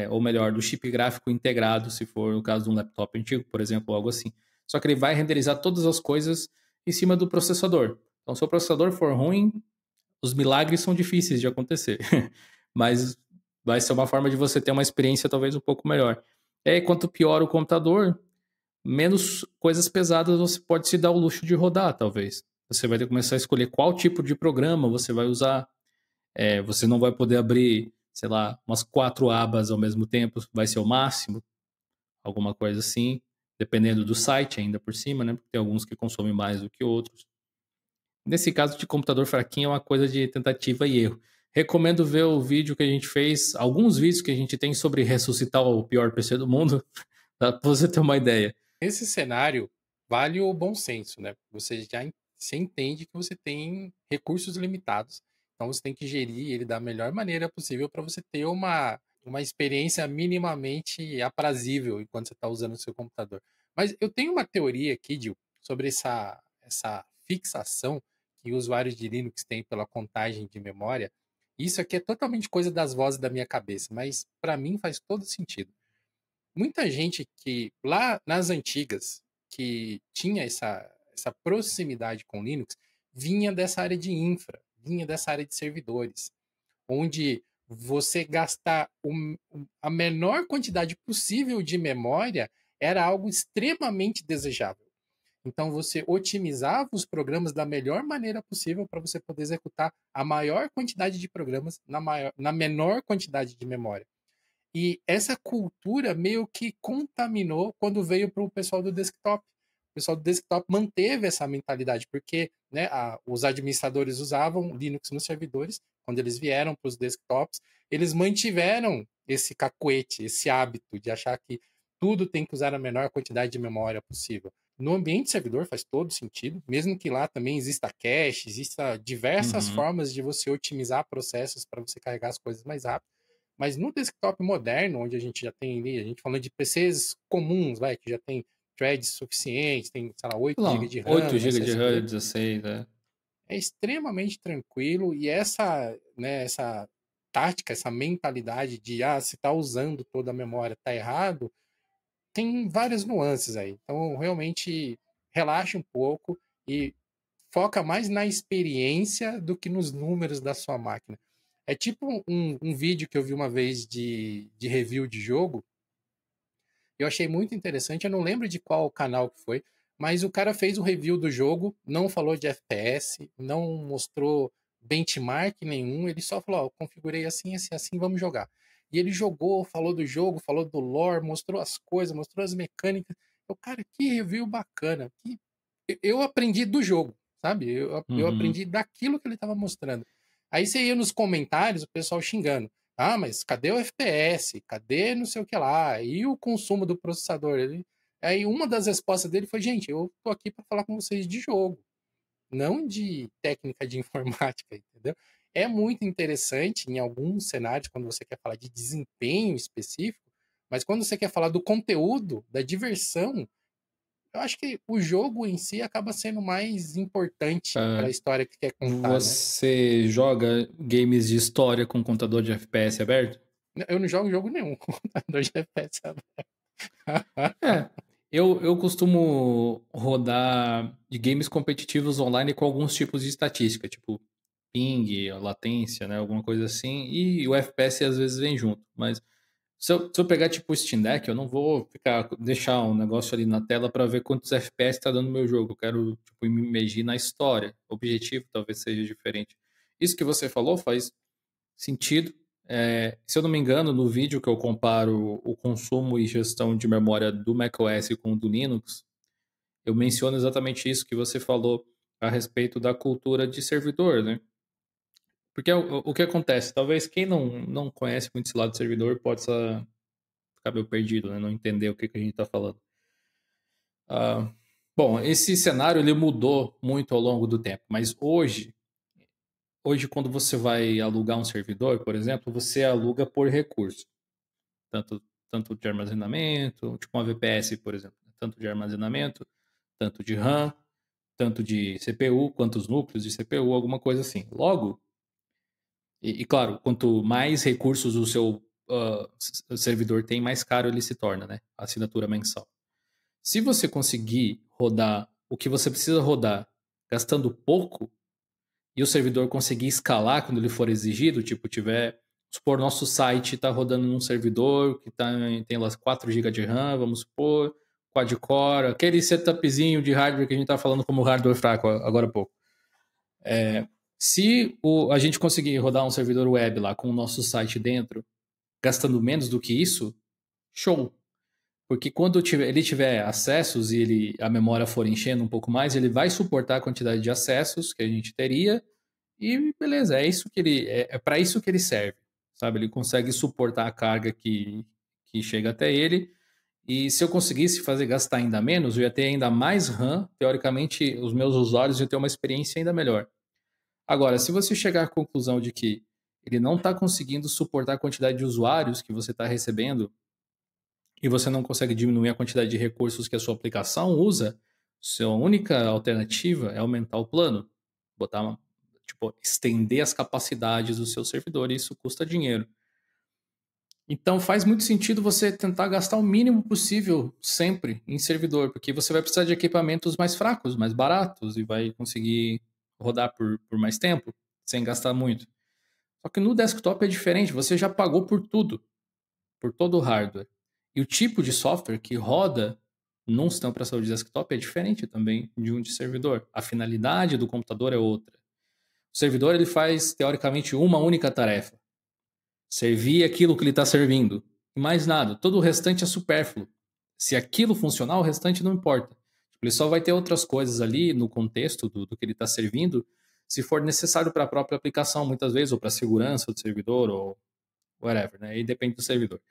ou melhor, do chip gráfico integrado, se for o caso de um laptop antigo, por exemplo, algo assim. Só que ele vai renderizar todas as coisas em cima do processador. Então, se o processador for ruim, os milagres são difíceis de acontecer, mas vai ser uma forma de você ter uma experiência talvez um pouco melhor. E aí, quanto pior o computador, menos coisas pesadas você pode se dar o luxo de rodar, talvez. Você vai ter que começar a escolher qual tipo de programa você vai usar. Você não vai poder abrir, sei lá, umas 4 abas ao mesmo tempo, vai ser o máximo, alguma coisa assim, dependendo do site ainda por cima, né? Porque tem alguns que consomem mais do que outros. Nesse caso de computador fraquinho é uma coisa de tentativa e erro. Recomendo ver o vídeo que a gente fez, alguns vídeos que a gente tem sobre ressuscitar o pior PC do mundo, para você ter uma ideia. Nesse cenário, vale o bom senso, né? Você entende que você tem recursos limitados, então você tem que gerir ele da melhor maneira possível para você ter uma experiência minimamente aprazível enquanto você está usando o seu computador. Mas eu tenho uma teoria aqui, Gil, sobre essa fixação que usuários de Linux têm pela contagem de memória. Isso aqui é totalmente coisa das vozes da minha cabeça, mas para mim faz todo sentido. Muita gente que lá nas antigas, que tinha essa proximidade com Linux, vinha dessa área de infra, vinha dessa área de servidores, onde você gastar a menor quantidade possível de memória era algo extremamente desejável. Então, você otimizava os programas da melhor maneira possível para você poder executar a maior quantidade de programas na menor quantidade de memória. E essa cultura meio que contaminou quando veio para o pessoal do desktop. O pessoal do desktop manteve essa mentalidade, porque né, os administradores usavam Linux nos servidores, quando eles vieram para os desktops, eles mantiveram esse cacuete, esse hábito de achar que tudo tem que usar a menor quantidade de memória possível. No ambiente servidor faz todo sentido, mesmo que lá também exista cache, exista diversas Uhum. formas de você otimizar processos para você carregar as coisas mais rápido. Mas no desktop moderno, onde a gente já tem ali, a gente falando de PCs comuns, vai, que já tem threads suficientes, tem, sei lá, 8 Sei lá, GB de 8 RAM, um GB de RAM, SSD, 16, né? é extremamente tranquilo e essa tática, essa mentalidade de se está usando toda a memória, está errado, tem várias nuances aí. Então, realmente relaxa um pouco e foca mais na experiência do que nos números da sua máquina. É tipo um vídeo que eu vi uma vez de review de jogo. Eu achei muito interessante. Eu não lembro de qual canal que foi, mas o cara fez um review do jogo, não falou de FPS, não mostrou benchmark nenhum. Ele só falou: Ó, configurei assim, assim, assim, vamos jogar. E ele jogou, falou do jogo, falou do lore, mostrou as coisas, mostrou as mecânicas. Eu, cara, que review bacana. Eu aprendi do jogo, sabe? Eu Uhum. aprendi daquilo que ele estava mostrando. Aí você ia nos comentários, o pessoal xingando. Ah, mas cadê o FPS? Cadê não sei o que lá? E o consumo do processador? Aí uma das respostas dele foi: gente, eu tô aqui para falar com vocês de jogo, não de técnica de informática, entendeu? É muito interessante em alguns cenários, quando você quer falar de desempenho específico, mas quando você quer falar do conteúdo, da diversão, eu acho que o jogo em si acaba sendo mais importante para a Ah, história que quer contar, né? você joga games de história com computador de FPS aberto? Eu não jogo jogo nenhum com computador de FPS aberto. É, eu costumo rodar de games competitivos online com alguns tipos de estatística, tipo ping, latência, né, alguma coisa assim, e o FPS às vezes vem junto, mas se eu pegar tipo o Steam Deck, eu não vou deixar um negócio ali na tela para ver quantos FPS está dando no meu jogo, eu quero tipo, me imergir na história, o objetivo talvez seja diferente. Isso que você falou faz sentido. Se eu não me engano, no vídeo que eu comparo o consumo e gestão de memória do macOS com o do Linux, eu menciono exatamente isso que você falou a respeito da cultura de servidor, né? Porque o que acontece? Talvez quem não conhece muito esse lado de servidor possa ficar meio perdido, né? Não entender o que a gente está falando. Ah, bom, esse cenário ele mudou muito ao longo do tempo, mas hoje quando você vai alugar um servidor, por exemplo, você aluga por recurso. Tanto de armazenamento, tipo uma VPS, por exemplo, tanto de armazenamento, tanto de RAM, tanto de CPU, quantos núcleos de CPU, alguma coisa assim. Logo, claro, quanto mais recursos o seu servidor tem, mais caro ele se torna, né? A assinatura mensal. Se você conseguir rodar o que você precisa rodar gastando pouco, e o servidor conseguir escalar quando ele for exigido, tipo, tiver. Supor, nosso site está rodando num servidor que tem lá 4 GB de RAM, vamos supor, quad-core, aquele setupzinho de hardware que a gente está falando como hardware fraco agora há pouco. Se a gente conseguir rodar um servidor web lá com o nosso site dentro, gastando menos do que isso, show. Porque quando ele tiver acessos e a memória for enchendo um pouco mais, ele vai suportar a quantidade de acessos que a gente teria e beleza, é isso que é para isso que ele serve, sabe? Ele consegue suportar a carga que chega até ele. E se eu conseguisse fazer gastar ainda menos, eu ia ter ainda mais RAM. Teoricamente, os meus usuários iam ter uma experiência ainda melhor. Agora, se você chegar à conclusão de que ele não está conseguindo suportar a quantidade de usuários que você está recebendo e você não consegue diminuir a quantidade de recursos que a sua aplicação usa, sua única alternativa é aumentar o plano, tipo, estender as capacidades do seu servidor, e isso custa dinheiro. Então faz muito sentido você tentar gastar o mínimo possível sempre em servidor, porque você vai precisar de equipamentos mais fracos, mais baratos e vai conseguir rodar por mais tempo sem gastar muito. Só que no desktop é diferente, você já pagou por tudo, por todo o hardware. E o tipo de software que roda num sistema operacional de desktop é diferente também de um de servidor. A finalidade do computador é outra. O servidor ele faz, teoricamente, uma única tarefa. Servir aquilo que ele está servindo. E mais nada. Todo o restante é supérfluo. Se aquilo funcionar, o restante não importa. Ele só vai ter outras coisas ali no contexto do que ele está servindo, se for necessário para a própria aplicação, muitas vezes, ou para a segurança do servidor, ou whatever, né? Aí depende do servidor.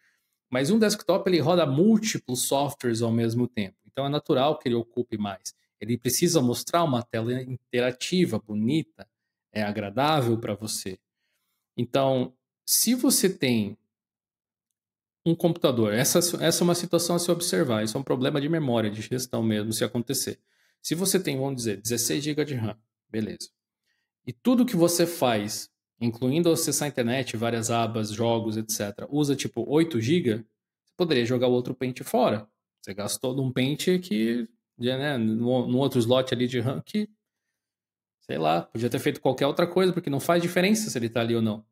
Mas um desktop, ele roda múltiplos softwares ao mesmo tempo. Então é natural que ele ocupe mais. Ele precisa mostrar uma tela interativa, bonita, é agradável para você. Então, se você tem um computador, essa é uma situação a se observar, isso é um problema de memória, de gestão mesmo, se acontecer. Se você tem, vamos dizer, 16 GB de RAM, beleza. E tudo que você faz, incluindo acessar a internet, várias abas, jogos, etc., usa tipo 8 GB, você poderia jogar o outro pente fora. Você gastou num pente que, né, num outro slot ali de RAM que, sei lá, podia ter feito qualquer outra coisa, porque não faz diferença se ele está ali ou não.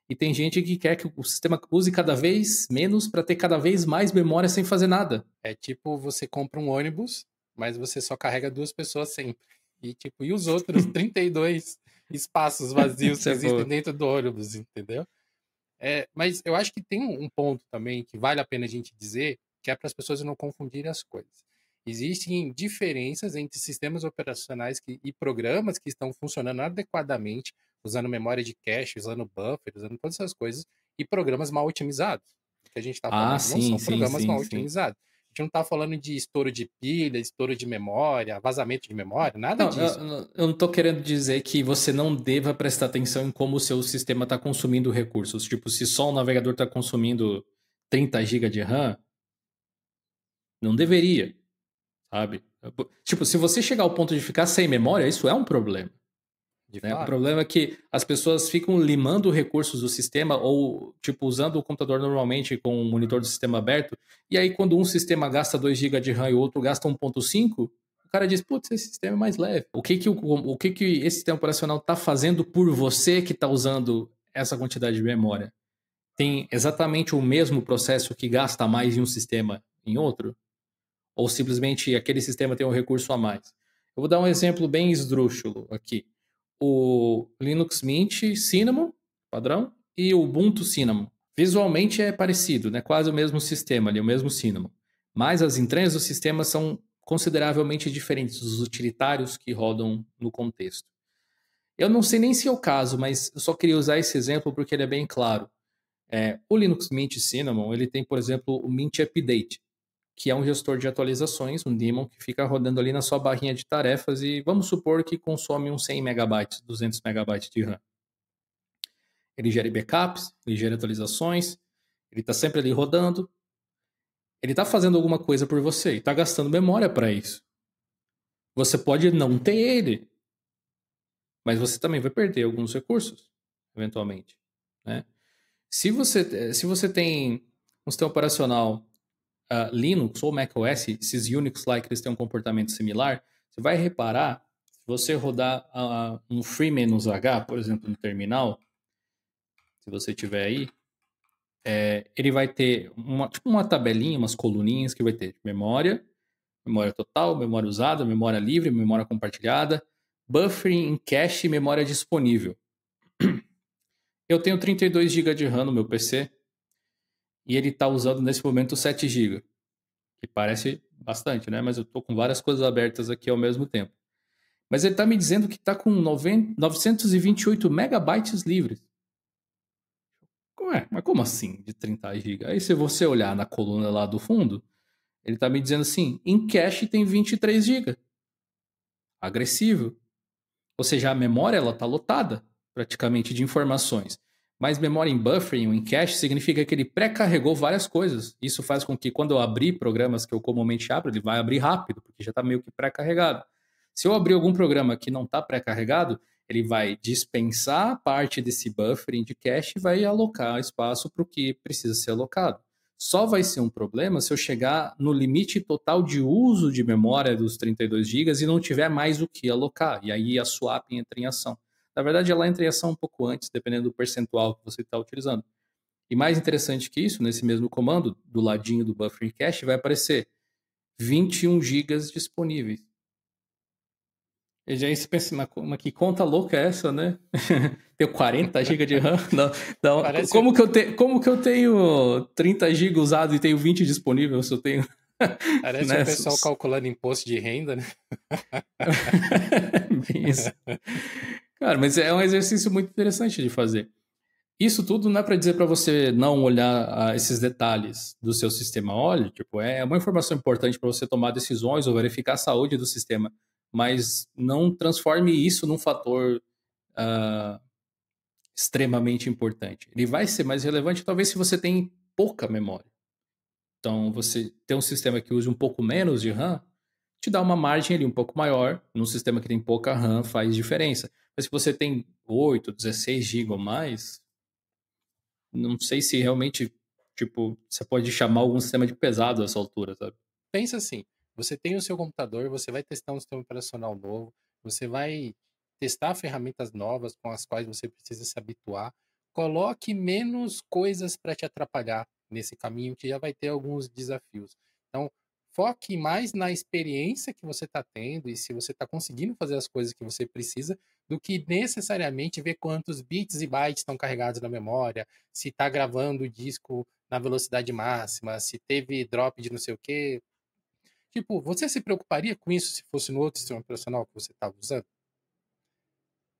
E tem gente que quer que o sistema use cada vez menos para ter cada vez mais memória sem fazer nada. É tipo, você compra um ônibus, mas você só carrega 2 pessoas sempre. E os outros 32 espaços vazios que existem dentro do ônibus, entendeu? Mas eu acho que tem um ponto também que vale a pena a gente dizer, que é para as pessoas não confundirem as coisas. Existem diferenças entre sistemas operacionais e programas que estão funcionando adequadamente, usando memória de cache, usando buffer, usando todas essas coisas, e programas mal otimizados. O que a gente está falando não são programas mal otimizados. A gente não está falando de estouro de pilha, estouro de memória, vazamento de memória, nada disso. Eu não estou querendo dizer que você não deva prestar atenção em como o seu sistema está consumindo recursos. Tipo, se só o navegador está consumindo 30 GB de RAM, não deveria, sabe? Tipo, se você chegar ao ponto de ficar sem memória, isso é um problema. Né? O problema é que as pessoas ficam limando recursos do sistema ou, tipo, usando o computador normalmente com o monitor do sistema aberto, e aí quando um sistema gasta 2 GB de RAM e o outro gasta 1.5, o cara diz, putz, esse sistema é mais leve. O que esse sistema operacional está fazendo por você que está usando essa quantidade de memória? Tem exatamente o mesmo processo que gasta mais em um sistema em outro? Ou simplesmente aquele sistema tem um recurso a mais? Eu vou dar um exemplo bem esdrúxulo aqui. O Linux Mint Cinnamon, padrão, e o Ubuntu Cinnamon. Visualmente é parecido, né? Quase o mesmo sistema ali, o mesmo Cinnamon. Mas as entranhas do sistema são consideravelmente diferentes dos utilitários que rodam no contexto. Eu não sei nem se é o caso, mas eu só queria usar esse exemplo porque ele é bem claro. O Linux Mint Cinnamon, ele tem, por exemplo, o Mint Update, que é um gestor de atualizações, um daemon que fica rodando ali na sua barrinha de tarefas e vamos supor que consome uns 100 megabytes, 200 megabytes de RAM. Ele gera backups, ele gera atualizações, ele está sempre ali rodando. Ele está fazendo alguma coisa por você e está gastando memória para isso. Você pode não ter ele, mas você também vai perder alguns recursos, eventualmente. Né? Se você tem um sistema operacional Linux ou macOS, esses Unix-like, eles têm um comportamento similar, você vai reparar, se você rodar um free-h, por exemplo, no terminal, se você tiver aí, ele vai ter uma tabelinha, umas coluninhas que vai ter memória total, memória usada, memória livre, memória compartilhada, buffering em cache e memória disponível. Eu tenho 32 GB de RAM no meu PC e ele está usando nesse momento 7 GB. Que parece bastante, né? Mas eu tô com várias coisas abertas aqui ao mesmo tempo. Mas ele tá me dizendo que tá com 928 megabytes livres. Ué, mas como assim de 30 GB? Aí se você olhar na coluna lá do fundo, ele tá me dizendo assim, em cache tem 23 GB. Agressivo. Ou seja, a memória ela tá lotada praticamente de informações. Mas memória em buffering ou em cache significa que ele pré-carregou várias coisas. Isso faz com que quando eu abrir programas que eu comumente abro, ele vai abrir rápido, porque já está meio que pré-carregado. Se eu abrir algum programa que não está pré-carregado, ele vai dispensar parte desse buffering de cache e vai alocar espaço para o que precisa ser alocado. Só vai ser um problema se eu chegar no limite total de uso de memória dos 32 GB e não tiver mais o que alocar. E aí a swap entra em ação. Na verdade, ela entra em ação um pouco antes, dependendo do percentual que você está utilizando. E mais interessante que isso, nesse mesmo comando, do ladinho do buffer cache, vai aparecer 21 gigas disponíveis. E aí você pensa, mas que conta louca é essa, né? Tenho 40 GB de RAM? Não, não. Parece, Como que eu tenho 30 GB usado e tenho 20 disponível se eu tenho... parece o né? pessoal calculando imposto de renda, né? Bem isso. Cara, mas é um exercício muito interessante de fazer. Isso tudo não é para dizer para você não olhar esses detalhes do seu sistema. Olha, tipo, é uma informação importante para você tomar decisões ou verificar a saúde do sistema, mas não transforme isso num fator ah, extremamente importante. Ele vai ser mais relevante talvez se você tem pouca memória. Então, você ter um sistema que use um pouco menos de RAM te dá uma margem ali um pouco maior. Num sistema que tem pouca RAM faz diferença. Mas se você tem 8, 16 GB ou mais, não sei se realmente, tipo, você pode chamar algum sistema de pesado a essa altura, sabe? Pensa assim, você tem o seu computador, você vai testar um sistema operacional novo, você vai testar ferramentas novas com as quais você precisa se habituar. Coloque menos coisas para te atrapalhar nesse caminho, que já vai ter alguns desafios. Então, foque mais na experiência que você está tendo e se você está conseguindo fazer as coisas que você precisa, do que necessariamente ver quantos bits e bytes estão carregados na memória, se está gravando o disco na velocidade máxima, se teve drop de não sei o quê. Tipo, você se preocuparia com isso se fosse no outro sistema operacional que você estava usando?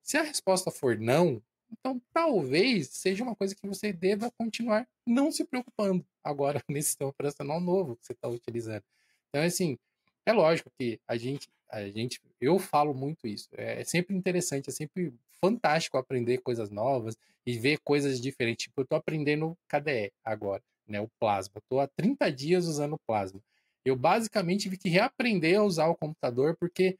Se a resposta for não, então talvez seja uma coisa que você deva continuar não se preocupando agora nesse sistema operacional novo que você está utilizando. Então, assim, é lógico que eu falo muito isso. É sempre interessante, é sempre fantástico aprender coisas novas e ver coisas diferentes. Tipo, eu estou aprendendo KDE agora, né? O Plasma. Estou há 30 dias usando o Plasma. Eu basicamente tive que reaprender a usar o computador porque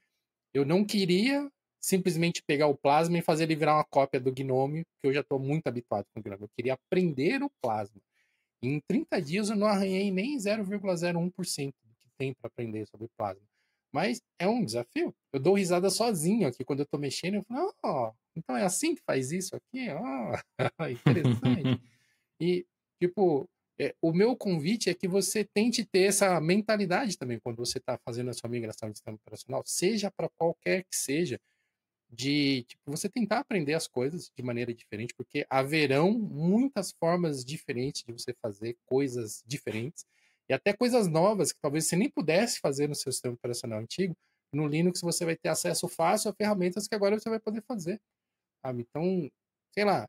eu não queria simplesmente pegar o Plasma e fazer ele virar uma cópia do Gnome, que eu já estou muito habituado com o Gnome. Eu queria aprender o Plasma. E em 30 dias eu não arranhei nem 0,01% do que tem para aprender sobre Plasma. Mas é um desafio. Eu dou risada sozinho aqui quando eu estou mexendo. Eu falo, então é assim que faz isso aqui? Interessante. E, tipo, o meu convite é que você tente ter essa mentalidade também quando você está fazendo a sua migração de sistema operacional, seja para qualquer que seja, de tipo, você tentar aprender as coisas de maneira diferente, porque haverão muitas formas diferentes de você fazer coisas diferentes, e até coisas novas que talvez você nem pudesse fazer no seu sistema operacional antigo. No Linux você vai ter acesso fácil a ferramentas que agora você vai poder fazer, sabe? Então, sei lá,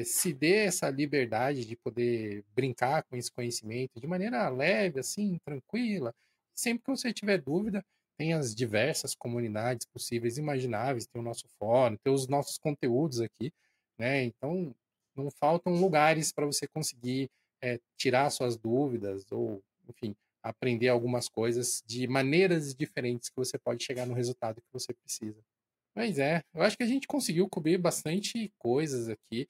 se dê essa liberdade de poder brincar com esse conhecimento de maneira leve, assim, tranquila. Sempre que você tiver dúvida, tem as diversas comunidades possíveis e imagináveis, tem o nosso fórum, tem os nossos conteúdos aqui, né? Então, não faltam lugares para você conseguir tirar suas dúvidas ou, enfim, aprender algumas coisas de maneiras diferentes que você pode chegar no resultado que você precisa. Pois é, eu acho que a gente conseguiu cobrir bastante coisas aqui.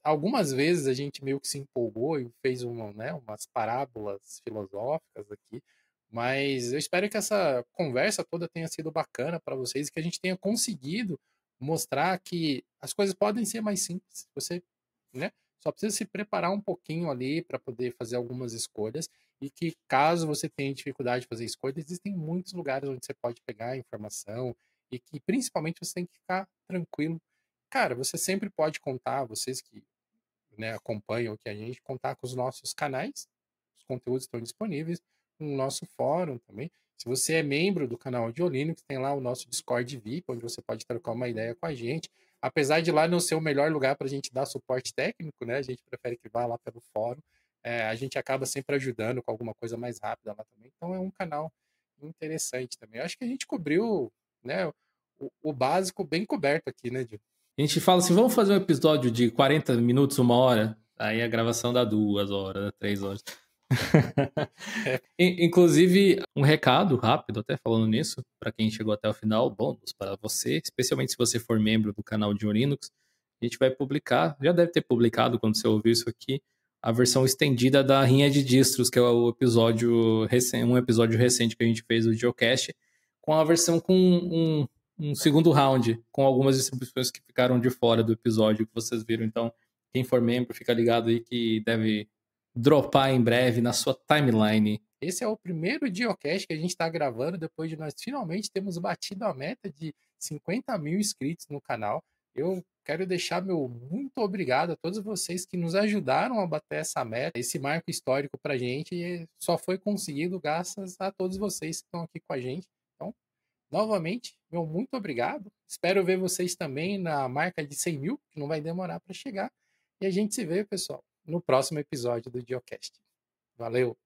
Algumas vezes a gente meio que se empolgou e fez umas parábolas filosóficas aqui, mas eu espero que essa conversa toda tenha sido bacana para vocês e que a gente tenha conseguido mostrar que as coisas podem ser mais simples. Você, né, só precisa se preparar um pouquinho ali para poder fazer algumas escolhas e que caso você tenha dificuldade de fazer escolhas, existem muitos lugares onde você pode pegar informação e que principalmente você tem que ficar tranquilo. Cara, você sempre pode contar, vocês que, né, acompanham aqui a gente, contar com os nossos canais, os conteúdos estão disponíveis no nosso fórum também. Se você é membro do canal de Linux, tem lá o nosso Discord VIP, onde você pode trocar uma ideia com a gente. Apesar de lá não ser o melhor lugar para a gente dar suporte técnico, né? A gente prefere que vá lá pelo fórum. A gente acaba sempre ajudando com alguma coisa mais rápida lá também. Então é um canal interessante também. Eu acho que a gente cobriu, né, o básico bem coberto aqui, né, Gil? A gente fala assim, vamos fazer um episódio de 40 minutos, 1 hora? Aí a gravação dá 2 horas, 3 horas. É, Inclusive, um recado rápido, até falando nisso, para quem chegou até o final, bônus para você, especialmente se você for membro do canal de Linux, a gente vai publicar, já deve ter publicado quando você ouvir isso aqui, a versão estendida da Rinha de Distros, que é o episódio um episódio recente que a gente fez, o Geocast, com a versão com um segundo round, com algumas distribuições que ficaram de fora do episódio que vocês viram. Então, quem for membro, fica ligado aí que deve dropar em breve na sua timeline. Esse é o primeiro Diocast que a gente está gravando depois de nós finalmente termos batido a meta de 50 mil inscritos no canal. Eu quero deixar meu muito obrigado a todos vocês que nos ajudaram a bater essa meta, esse marco histórico para a gente, e só foi conseguido graças a todos vocês que estão aqui com a gente. Então, novamente, meu muito obrigado. Espero ver vocês também na marca de 100 mil, que não vai demorar para chegar. E a gente se vê, pessoal, no próximo episódio do Diocast. Valeu!